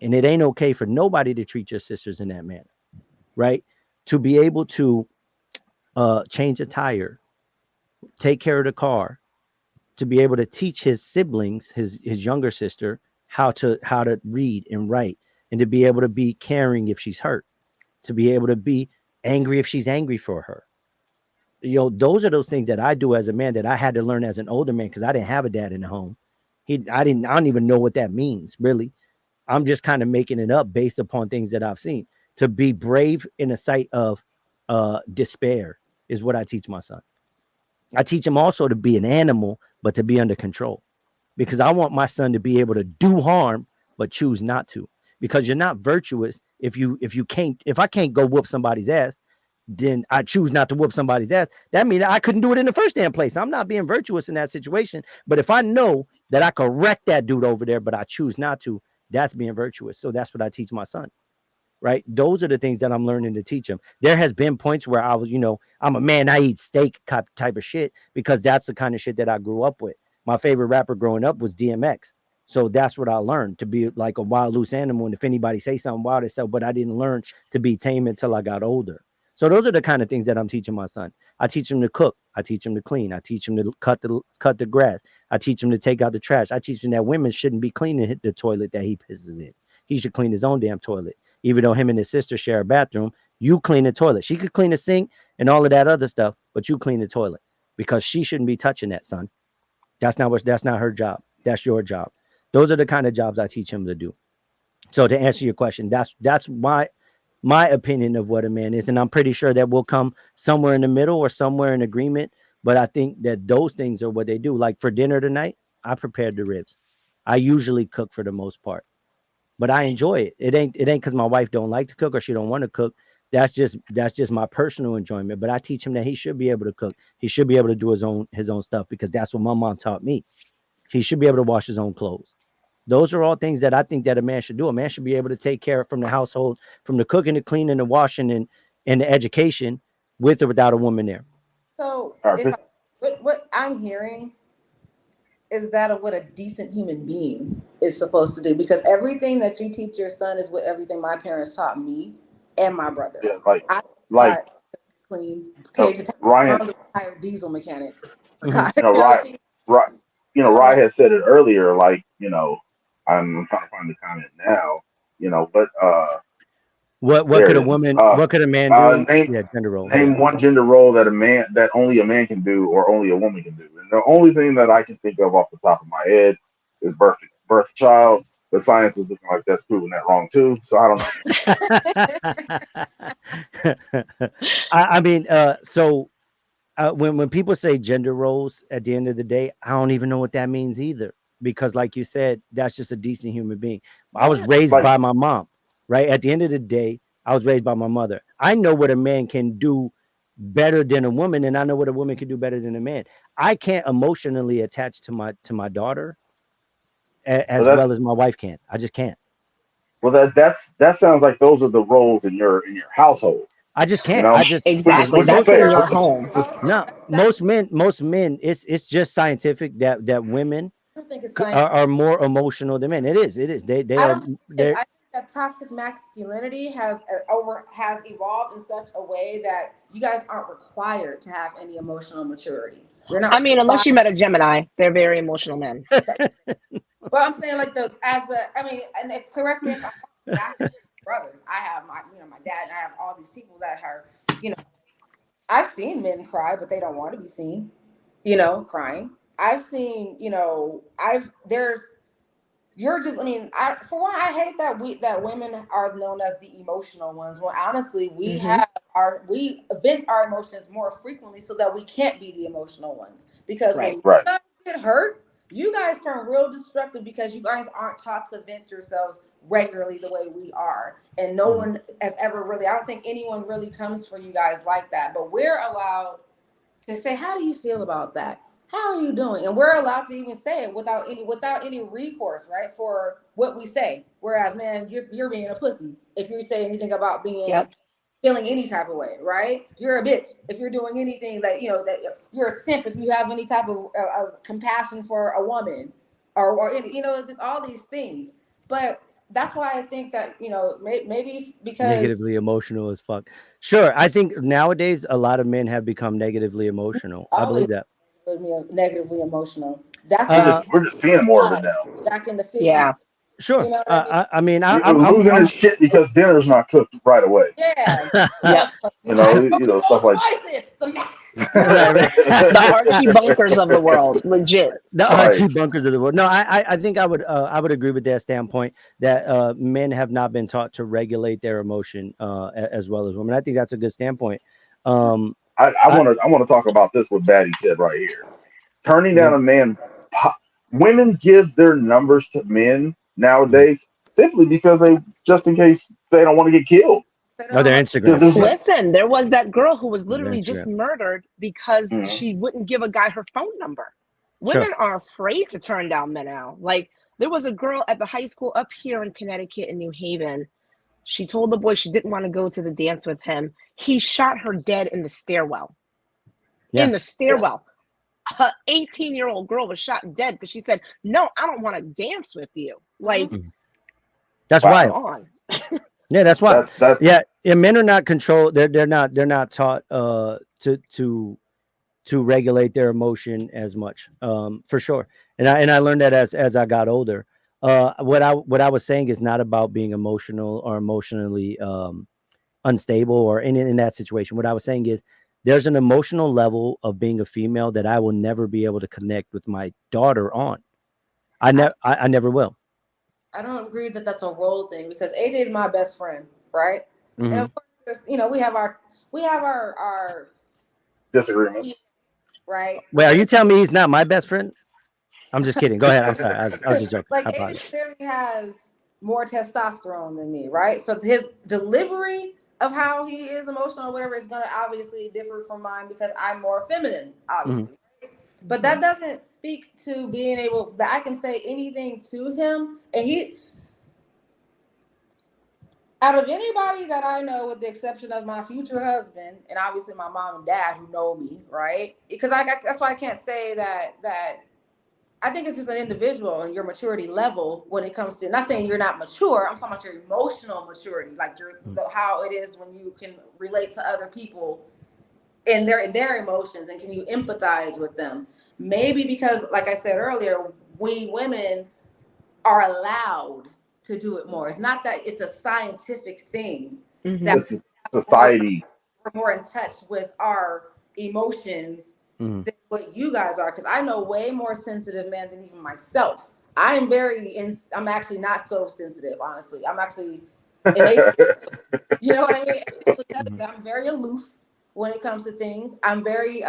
And it ain't okay for nobody to treat your sisters in that manner, right? To be able to change a tire, take care of the car, to be able to teach his siblings, his younger sister, how to read and write, and to be able to be caring if she's hurt, to be able to be angry if she's angry for her. Those are those things that I do as a man that I had to learn as an older man because I didn't have a dad in the home. I don't even know what that means, really. I'm just kind of making it up based upon things that I've seen. To be brave in a sight of despair is what I teach my son. I teach him also to be an animal, but to be under control, because I want my son to be able to do harm but choose not to. Because you're not virtuous if I can't go whoop somebody's ass, then I choose not to whoop somebody's ass. That means I couldn't do it in the first damn place. I'm not being virtuous in that situation. But if I know that I could wreck that dude over there, but I choose not to, that's being virtuous. So that's what I teach my son. Right? Those are the things that I'm learning to teach him. There has been points where I was, I'm a man, I eat steak type of shit because that's the kind of shit that I grew up with. My favorite rapper growing up was DMX. So that's what I learned, to be like a wild, loose animal. And if anybody say something wild, they said, but I didn't learn to be tame until I got older. So those are the kind of things that I'm teaching my son. I teach him to cook. I teach him to clean. I teach him to cut the grass. I teach him to take out the trash. I teach him that women shouldn't be cleaning the toilet that he pisses in. He should clean his own damn toilet. Even though him and his sister share a bathroom, you clean the toilet. She could clean the sink and all of that other stuff, but you clean the toilet because she shouldn't be touching that, son. That's not her job. That's your job. Those are the kind of jobs I teach him to do. So to answer your question, that's my opinion of what a man is, and I'm pretty sure that will come somewhere in the middle or somewhere in agreement. But I think that those things are what they do. Like for dinner tonight, I prepared the ribs. I usually cook for the most part, but I enjoy it. It ain't because my wife don't like to cook or she don't want to cook. that's just my personal enjoyment. But I teach him that he should be able to cook. He should be able to do his own stuff because that's what my mom taught me. He should be able to wash his own clothes. Those are all things that I think that a man should do. A man should be able to take care from the household, from the cooking, the cleaning, the washing, and the education, with or without a woman there. So All right, if I, what I'm hearing is that of what a decent human being is supposed to do, because everything that you teach your son is what everything my parents taught me and my brother. yeah, like I was like taught clean cage attack. Ryan, Mom's a retired diesel mechanic. For Mhm. God, you know, Ryan, she, Ryan, um, Ryan had said it earlier. Like, I'm trying to find the comment now. But What there could a it is. woman? What could a man do? Name Yeah, gender role. Yeah. name one gender role that only a man can do or only a woman can do. And the only thing that I can think of off the top of my head is birth a child. But science is looking like that's proving that wrong too. So I don't know. I mean, so when people say gender roles at the end of the day, I don't even know what that means either. Because, like you said, that's just a decent human being. I was yeah, raised Like by my mom, right? At the end of the day, I was raised by my mother. I know what a man can do better than a woman, and I know what a woman can do better than a man. I can't emotionally attach to my daughter well, as well that's as my wife can. I just can't. that sounds like those are the roles in your household. I just You can't. know, I just which is Exactly. which is That's most in fair. your Which is home. which is also no most men. It's just scientific that women I don't think it's science. are more emotional than men. It is. They I are. don't think it is. They're I think that toxic masculinity has evolved in such a way that you guys aren't required to have any emotional maturity. You're I not mean, unless required. you met a Gemini, they're very emotional men. Well, I'm saying like I mean, and correct me if I'm wrong. I have brothers. I have my dad, and I have all these people that are, you know, I've seen men cry, but they don't want to be seen, crying. I've seen, there's you're just I mean for one, I hate that women are known as the emotional ones, when honestly Hmm. we vent our emotions more frequently so that we can't be the emotional ones, because when Right. you right. guys get hurt, you guys turn real destructive because you guys aren't taught to vent yourselves regularly the way we are, and no Mhm. one has ever really, I don't think anyone really comes for you guys like that, but we're allowed to say, how do you feel about that? How are you doing? And we're allowed to even say it without any recourse, right? For what we say. Whereas, man, you're being a pussy if you say anything about being Yep. feeling any type of way, right? You're a bitch if you're doing anything that you're a simp if you have any type of compassion for a woman, or it's all these things. But that's why I think that maybe because Negatively emotional as fuck. Sure, I think nowadays a lot of men have become negatively emotional. I believe always that. made me negatively emotional. That's We're why Uh, just we're just seeing more of it now. back in the 50s. Yeah. You sure. know what I mean? I mean, You're losing his shit because dinner's not cooked right away. Yeah. Yep. I smoked some Stuff old like spices. Some right, right. The Archie Bunkers of the world. Legit. The right. Archie Bunkers of the world. No, I think I would agree with that standpoint that men have not been taught to regulate their emotion as well as women. I think that's a good standpoint. Um, I I want to I want to talk about this. What Batty said right here. Turning down yeah. a man. Women give their numbers to men Mhm. nowadays simply because they just in case they don't want to get killed. they Oh, don't their want Because Instagram. there's Yeah, Listen, there was that girl who was their literally just Instagram. murdered because Mhm. she wouldn't give a guy her phone number. Sure. Women are afraid to turn down men now. Like, there was a girl at the high school up here in Connecticut in New Haven. She told the boy she didn't want to go to the dance with him. He shot her dead in the stairwell. Yeah. In the Yeah, stairwell. Her 18-year-old girl was shot dead because she said, "No, I don't want to dance with you." Like, to. Mhm. That's come wow. wild. on. Yeah, that's wild. That's Yeah, yeah. Men are not controlled. They're not taught to regulate their emotion as much, for sure. And I learned that as I got older. What I was saying is not about being emotional or emotionally unstable or in that situation. What I was saying is there's an emotional level of being a female that I will never be able to connect with my daughter on. I, I never will. I don't agree that that's a role thing, because AJ is my best friend, right? And Hmm. of course, we have our disagreements. right. Wait, are you telling me he's not my best friend? I'm just kidding. Go ahead. I'm sorry. I was just joking. Like I AJ apologize. clearly has more testosterone than me, right? So his delivery of how he is emotional or whatever is going to obviously differ from mine because I'm more feminine, Mhm. obviously. But that doesn't speak to being able that I can say anything to him. And he, out of anybody that I know, with the exception of my future husband and obviously my mom and dad who know me, right? Because that's why I can't say that I think it's just an individual and your maturity level when it comes to not saying you're not mature. I'm talking about your emotional maturity, like how it is when you can relate to other people and their emotions and can you empathize with them. Maybe because, like I said earlier, we women are allowed to do it more. It's not that it's a scientific thing that Mm-hmm. This is we're, society. we're more in touch with our emotions Mhm. than what you guys are. Because I know way more sensitive men than even myself. I'm actually not so sensitive, honestly. I'm actually innate. You know what I mean? Mhm. I'm very aloof when it comes to things. I'm very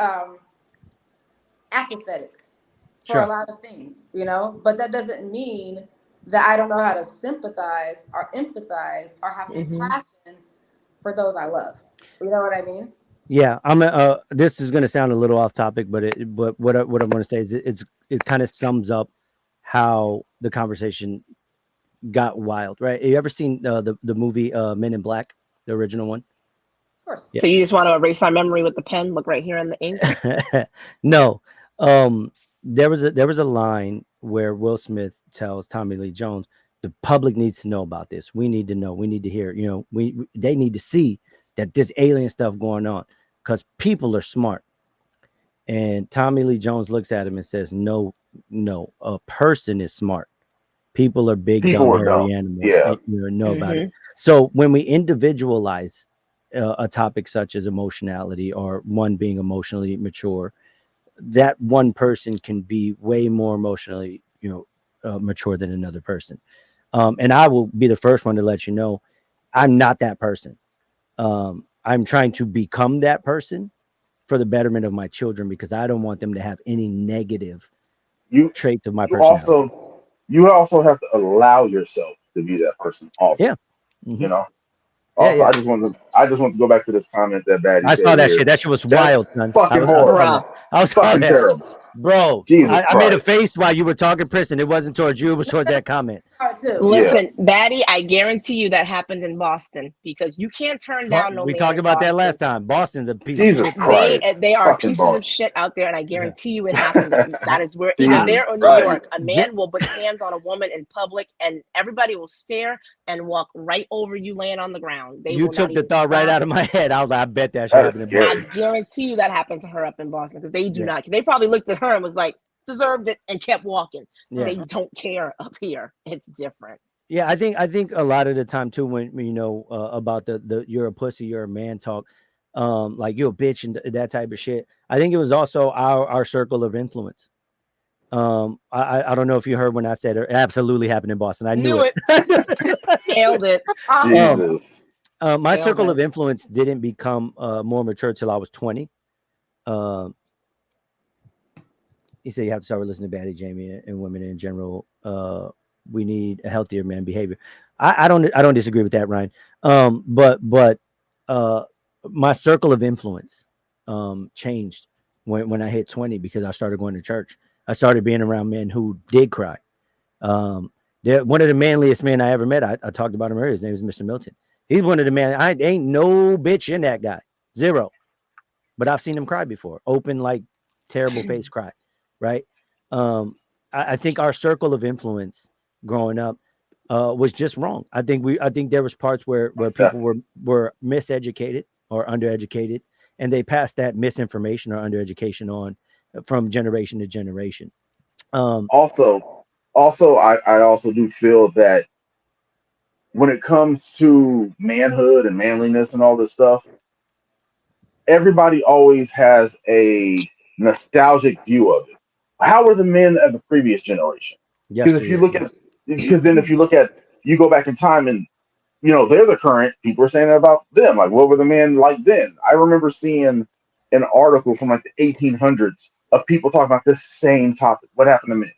apathetic for a Sure. lot of things, you know, but that doesn't mean that I don't know how to sympathize or empathize or have Mm-hmm. compassion for those I love. You know what I mean? Yeah, this is going to sound a little off topic, but what I'm going to say is it kind of sums up how the conversation got wild, right? You ever seen the movie Men in Black, the original one? Of course. Yeah. So you just want to erase our memory with the pen? Look right here in the ink. No. There was a line where Will Smith tells Tommy Lee Jones, "The public needs to know about this. We need to know. We need to hear. They need to see that this alien stuff going on because people are smart." And Tommy Lee Jones looks at him and says, "No, no, a person is smart. People are big, People dumb, were dumb. hairy animals. Yeah. Know about it." Mm-hmm. So when we individualize a topic such as emotionality or one being emotionally mature, that one person can be way more emotionally, mature than another person. And I will be the first one to let you know, I'm not that person. I'm trying to become that person for the betterment of my children because I don't want them to have any negative You traits of my you personality. also have to allow yourself to be that person also. Yeah. Hmm. You know? Yeah. Also, Yeah. I just want to go back to this comment that Batty I said saw that shit. here. That shit was That's wild, son. fucking I saw horrible. that. Bruh. I saw Fucking that, terrible. bro. Jesus I made a Christ. face while you were talking, Prince, and it wasn't towards you. It was towards that comment. Part two. Yeah. Listen, Batty, I guarantee you that happened in Boston because you can't turn down no We man talked in about that Boston. last time. Boston's a piece of Jesus shit too. Christ. They are Fucking pieces of Boston. shit out there, and I Yeah. guarantee you it happened. That is where either I, Jesus there or New Christ. York, a J- man will put hands on a woman in public, and everybody will stare and walk right over you laying on the ground. They you will not took the even thought right stop. out of my head. I was like, I bet that shit That is happened in I Boston. scary. guarantee you that happened to her up in Boston because they do Yeah. not. They probably looked at her and was like, "Deserved it," and kept walking. Yeah. They don't care up here. It's different. Yeah, I think a lot of the time too, when about the you're a pussy, you're a man talk, like you're a bitch and that type of shit. I think it was also our circle of influence. I don't know if you heard when I said it absolutely happened in Boston. I knew Knew it. it. Nailed it. um, Jesus. my Nailed circle it. of influence didn't become more mature till I was 20. Um, you say you have to start with listening to Batty Jamie and women in general. We need a healthier man behavior. I don't disagree with that, Ryan. But uh, my circle of influence changed when I hit 20 because I started going to church. I started being around men who did cry. Um, one of the manliest men I ever met. I talked about him earlier. His name is Mr. Milton. He's one of the man. I ain't no bitch in that guy. Zero. But I've seen him cry before. Open like terrible face cry. Right. Um, I think our circle of influence growing up was just wrong. I think there was parts where people Definitely. were miseducated or undereducated, and they passed that misinformation or undereducation on from generation to generation. Um, Also, I also do feel that when it comes to manhood and manliness and all this stuff, everybody always has a nostalgic view of it. How were the men of the previous generation? Because if you yesteryear. look at, because then if you look at, you go back in time and they're the current people are saying about them. Like, what were the men like then? I remember seeing an article from like the 1800s of people talking about this same topic. What happened to men?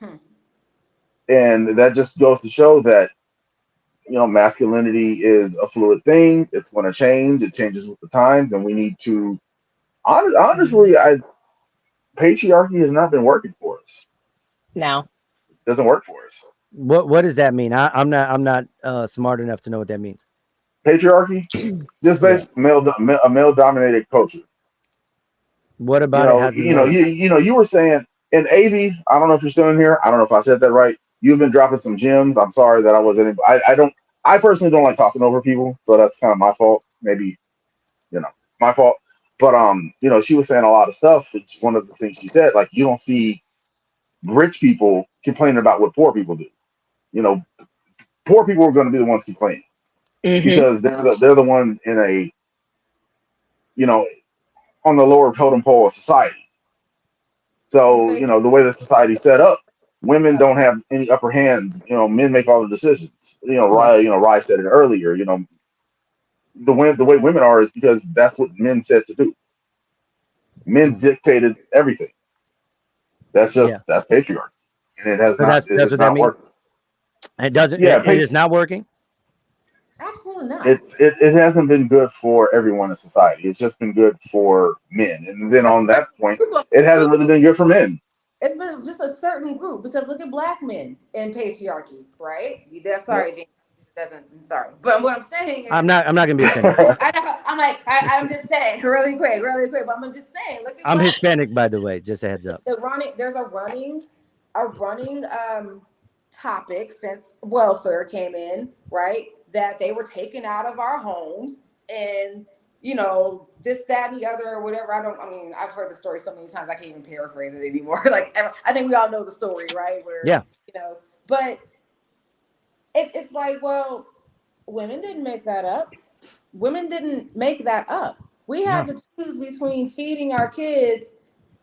Hmm. And that just goes to show that masculinity is a fluid thing. It's going to change. It changes with the times, and we need to. Honestly, I patriarchy has not been working for us. No. It doesn't work for us. What does that mean? I'm not smart enough to know what that means. Patriarchy, just Yeah. basically a male dominated culture. What about it hasn't worked? You were saying in AV. I don't know if you're still in here. I don't know if I said that right. You've been dropping some gems. I'm sorry that I wasn't. I don't. I personally don't like talking over people, so that's kind of my fault. Maybe it's my fault. But she was saying a lot of stuff. It's one of the things she said, like you don't see rich people complaining about what poor people do. You know, poor people are going to be the ones complaining Mm-hmm. because they're the ones in a you know on the lower totem pole of society. And So, face the way the society's set up, women don't have any upper hands. Men make all the decisions. Right. Rye said it earlier. The way women are is because that's what men said to do. Men Mm. dictated everything. Yeah. That's patriarchy, and it has So not that's what that means. worked. It doesn't. Yeah, It is not working. absolutely not. it hasn't been good for everyone in society. It's just been good for men, and then A on certain that point, group of it hasn't group, really been good for men. it's been just a certain group because look at black men in patriarchy, right? You there? Yep. Sorry, James. Doesn't. I'm sorry, but what I'm saying I'm is, not. I'm not gonna be offended. I know. I'm just saying, really quick, really quick. But I'm just saying, look at I'm black. Hispanic, by the way. Just a heads up. The running. There's a running topic since welfare came in, right? That they were taken out of our homes and this, that, and the other, or whatever. I mean, I've heard the story so many times I can't even paraphrase it anymore. I think we all know the story, right? Where Yeah. but it's like, well, women didn't make that up. Women didn't make that up. We had No. to choose between feeding our kids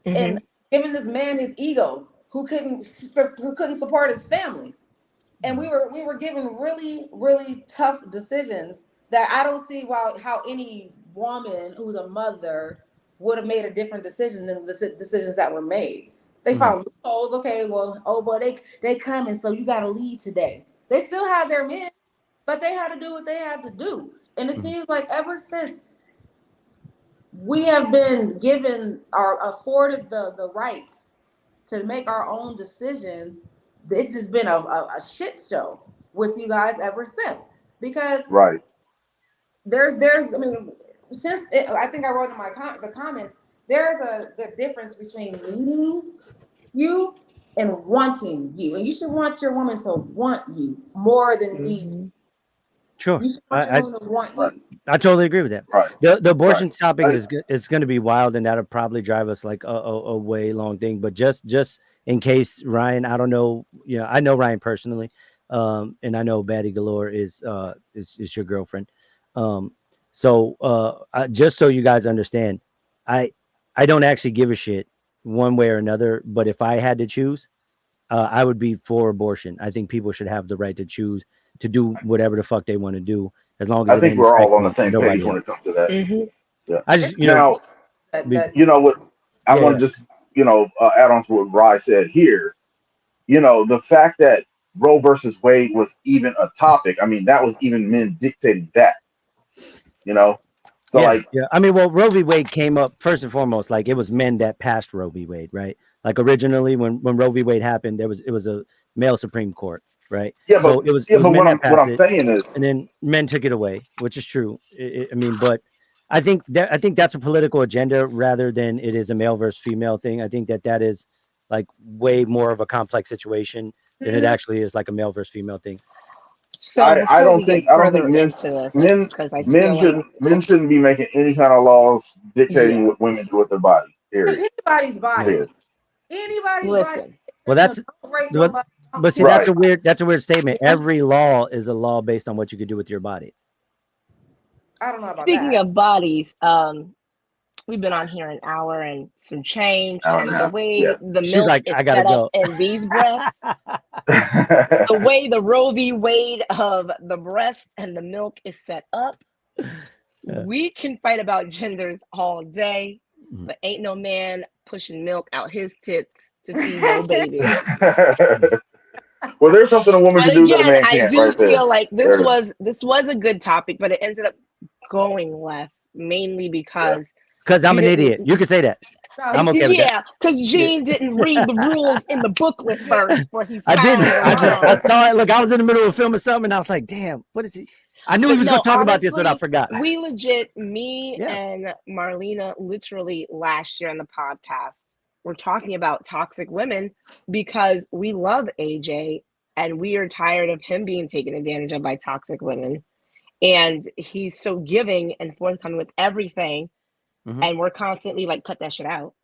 Mm-hmm. and giving this man his ego who couldn't support his family. And we were given really, really tough decisions that I don't see how any woman who's a mother would have made a different decision than the decisions that were made. They Mhm. found loopholes. Okay, well, oh boy, they coming, so you got to lead today. They still had their men, but they had to do what they had to do. And it Mhm. seems like ever since we have been given or afforded the rights to make our own decisions, this has been a shit show with you guys ever since. Because Right. I mean, I think I wrote in the comments, there's the difference between needing you and wanting you, and you should want your woman to want you more than need you. Mm-hmm. Sure. You should want your I woman to want Right. you. I totally agree with that. Right. The Right. abortion topic I, is going to be wild, and that'll probably drive us like a way long thing. But just in case Ryan, I don't know, I know Ryan personally, and I know Batty Galore is your girlfriend. Um, so just so you guys understand, I I don't actually give a shit one way or another. But if I had to choose, I would be for abortion. I think people should have the right to choose to do whatever the fuck they want to do, as long as I it think ain't we're all on the affecting same page nobody when else. it comes to that. Mm-hmm. Yeah. I It's just, Now, that be, that what I yeah, want yeah, to just, add on to what Rye said here. The fact that Roe versus Wade was even a topic. I mean, that was even men dictating that. You know, so yeah, like, yeah. I mean, well, Roe v. Wade came up first and foremost, like it was men that passed Roe v. Wade, right? Like originally, when Roe v. Wade happened, it was a male Supreme Court, right? yeah, but So it yeah, was but men what that I'm passed it, saying is, and then men took it away, which is true. I mean, but I think that's a political agenda rather than it is a male versus female thing. I think that is like way more of a complex situation than it Mhm. actually is like a male versus female thing. So I before we don't get think I don't think further into this, men because I feel like men shouldn't be making any kind of laws dictating yeah, what women do with their body. Period. Anybody's body, Period. anybody's body. listen, Well, Listen, that's don't rape but nobody. Don't but see, do Right. that's a weird statement. that. Every law is a law based on what you could do with your body. I don't know about speaking that. of bodies, we've been on here an hour and some change, Hour and a and the half. Yeah. way the She's milk like, is I gotta set up go. in these breasts, the way the Roe v. Wade of the breast and the milk is set up, Yeah. we can fight about genders all day, Mhm. but ain't no man pushing milk out his tits to feed no baby. Well, there's something a woman But can do that a again, man I can't, do right there. feel like There it is. this was a good topic, but it ended up going left mainly Yeah. because Because I'm you an didn't. idiot. You can say that. No, I'm okay with that. Yeah, because Gene didn't read the rules in the booklet yeah. first before he I didn't. signed I along. saw it. Look, I was in the middle of filming something, and I was like, "Damn, what is he?" I knew he But was going no, to talk about this, but I honestly, forgot. we legit, me Yeah. and Marlena, literally last year on the podcast, we're talking about toxic women because we love AJ and we are tired of him being taken advantage of by toxic women. And he's so giving and forthcoming with everything. Mhm. And we're constantly like, cut that shit out.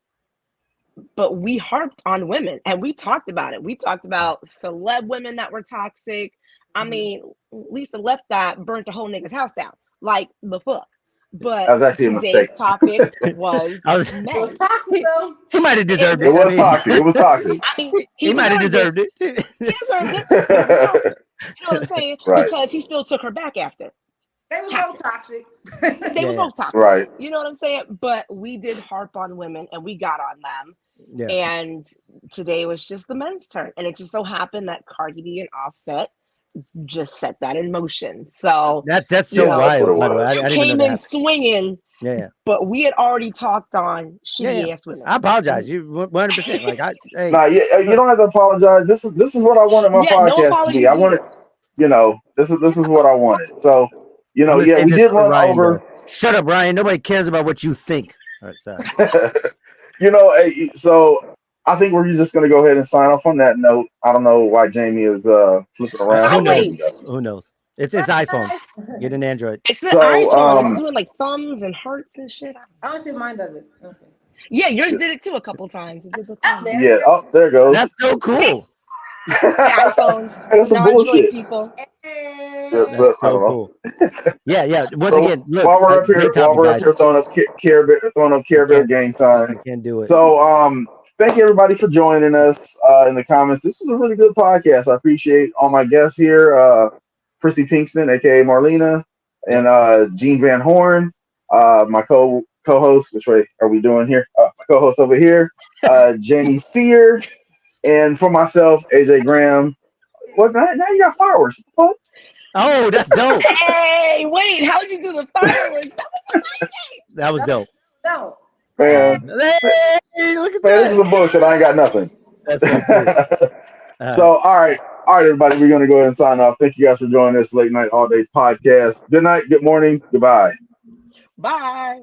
But we harped on women and we talked about it. We talked about celeb women that were toxic. I mean, Lisa Left that burnt the whole nigga's house down. Like the fuck. That But was actually a today's mistake. topic was I was. It was men. toxic though. He might have deserved It, It it. I was mean, toxic. It was toxic. I mean, he he might have deserved it. deserved it. He deserved it, but it was toxic. You know what I'm saying? Right. Because he still took her back after. They was both Toxic. toxic. They Yeah, were yeah. both toxic. Right. You know what I'm saying? But we did harp on women and we got on them. Yeah. And today was just the men's turn. And it just so happened that Cardi B and Offset just set that in motion. So, That's you so know, That's what it wild. By the way, I was. didn't even know came that in happened. swinging, Yeah, yeah, but we had already talked on yeah, shitty yeah. ass women. I apologize. You 100%. Like hey, Nah, you don't have to apologize. This is what I wanted my Yeah, no podcast to be. apologies I wanted, needed. this is what I wanted. So, I'm gonna yeah, save we this did for run Ryan. over. Though. Shut up, Ryan. Nobody cares about what you think. All right, sorry. So I think we're just gonna go ahead and sign off on that note. I don't know why Jamie is flipping around. Who But there knows? we Sideways. go. Who knows? It's Bye. iPhone. Get an Android. It's the So iPhone. It's doing like thumbs and hearts and shit. I don't see mine does it. Let's see. Yeah, yours did it too a couple times. It did the Ah, thumb. there yeah, we go. oh, there it goes. That's so cool. iPhones, That's some non-Android bullshit. people. Yeah, Hey. but That's I so don't know. cool. Yeah, yeah. Once So again, look, great while topic, we're up guys. here throwing up I Care Bear can't, gang I signs. can't do it. So thank you everybody for joining us in the comments. This was a really good podcast. I appreciate all my guests here, Chrissy Pinkston, aka Marlena, and Gene Van Horn, my co-host. Which way are we doing here? My co-host over here, Jamie Sear, and for myself, AJ Graham. What now you got fireworks? What Oh, that's dope. Hey, wait, how'd you do the fireworks? That was dope. No. the fuck? Man, Hey, look at this is that. some bullshit. I ain't got nothing. That's so cool. All So, all right, everybody, we're going to go ahead and sign off. Thank you guys for joining this late night, all day podcast. Good night, good morning, goodbye. Bye.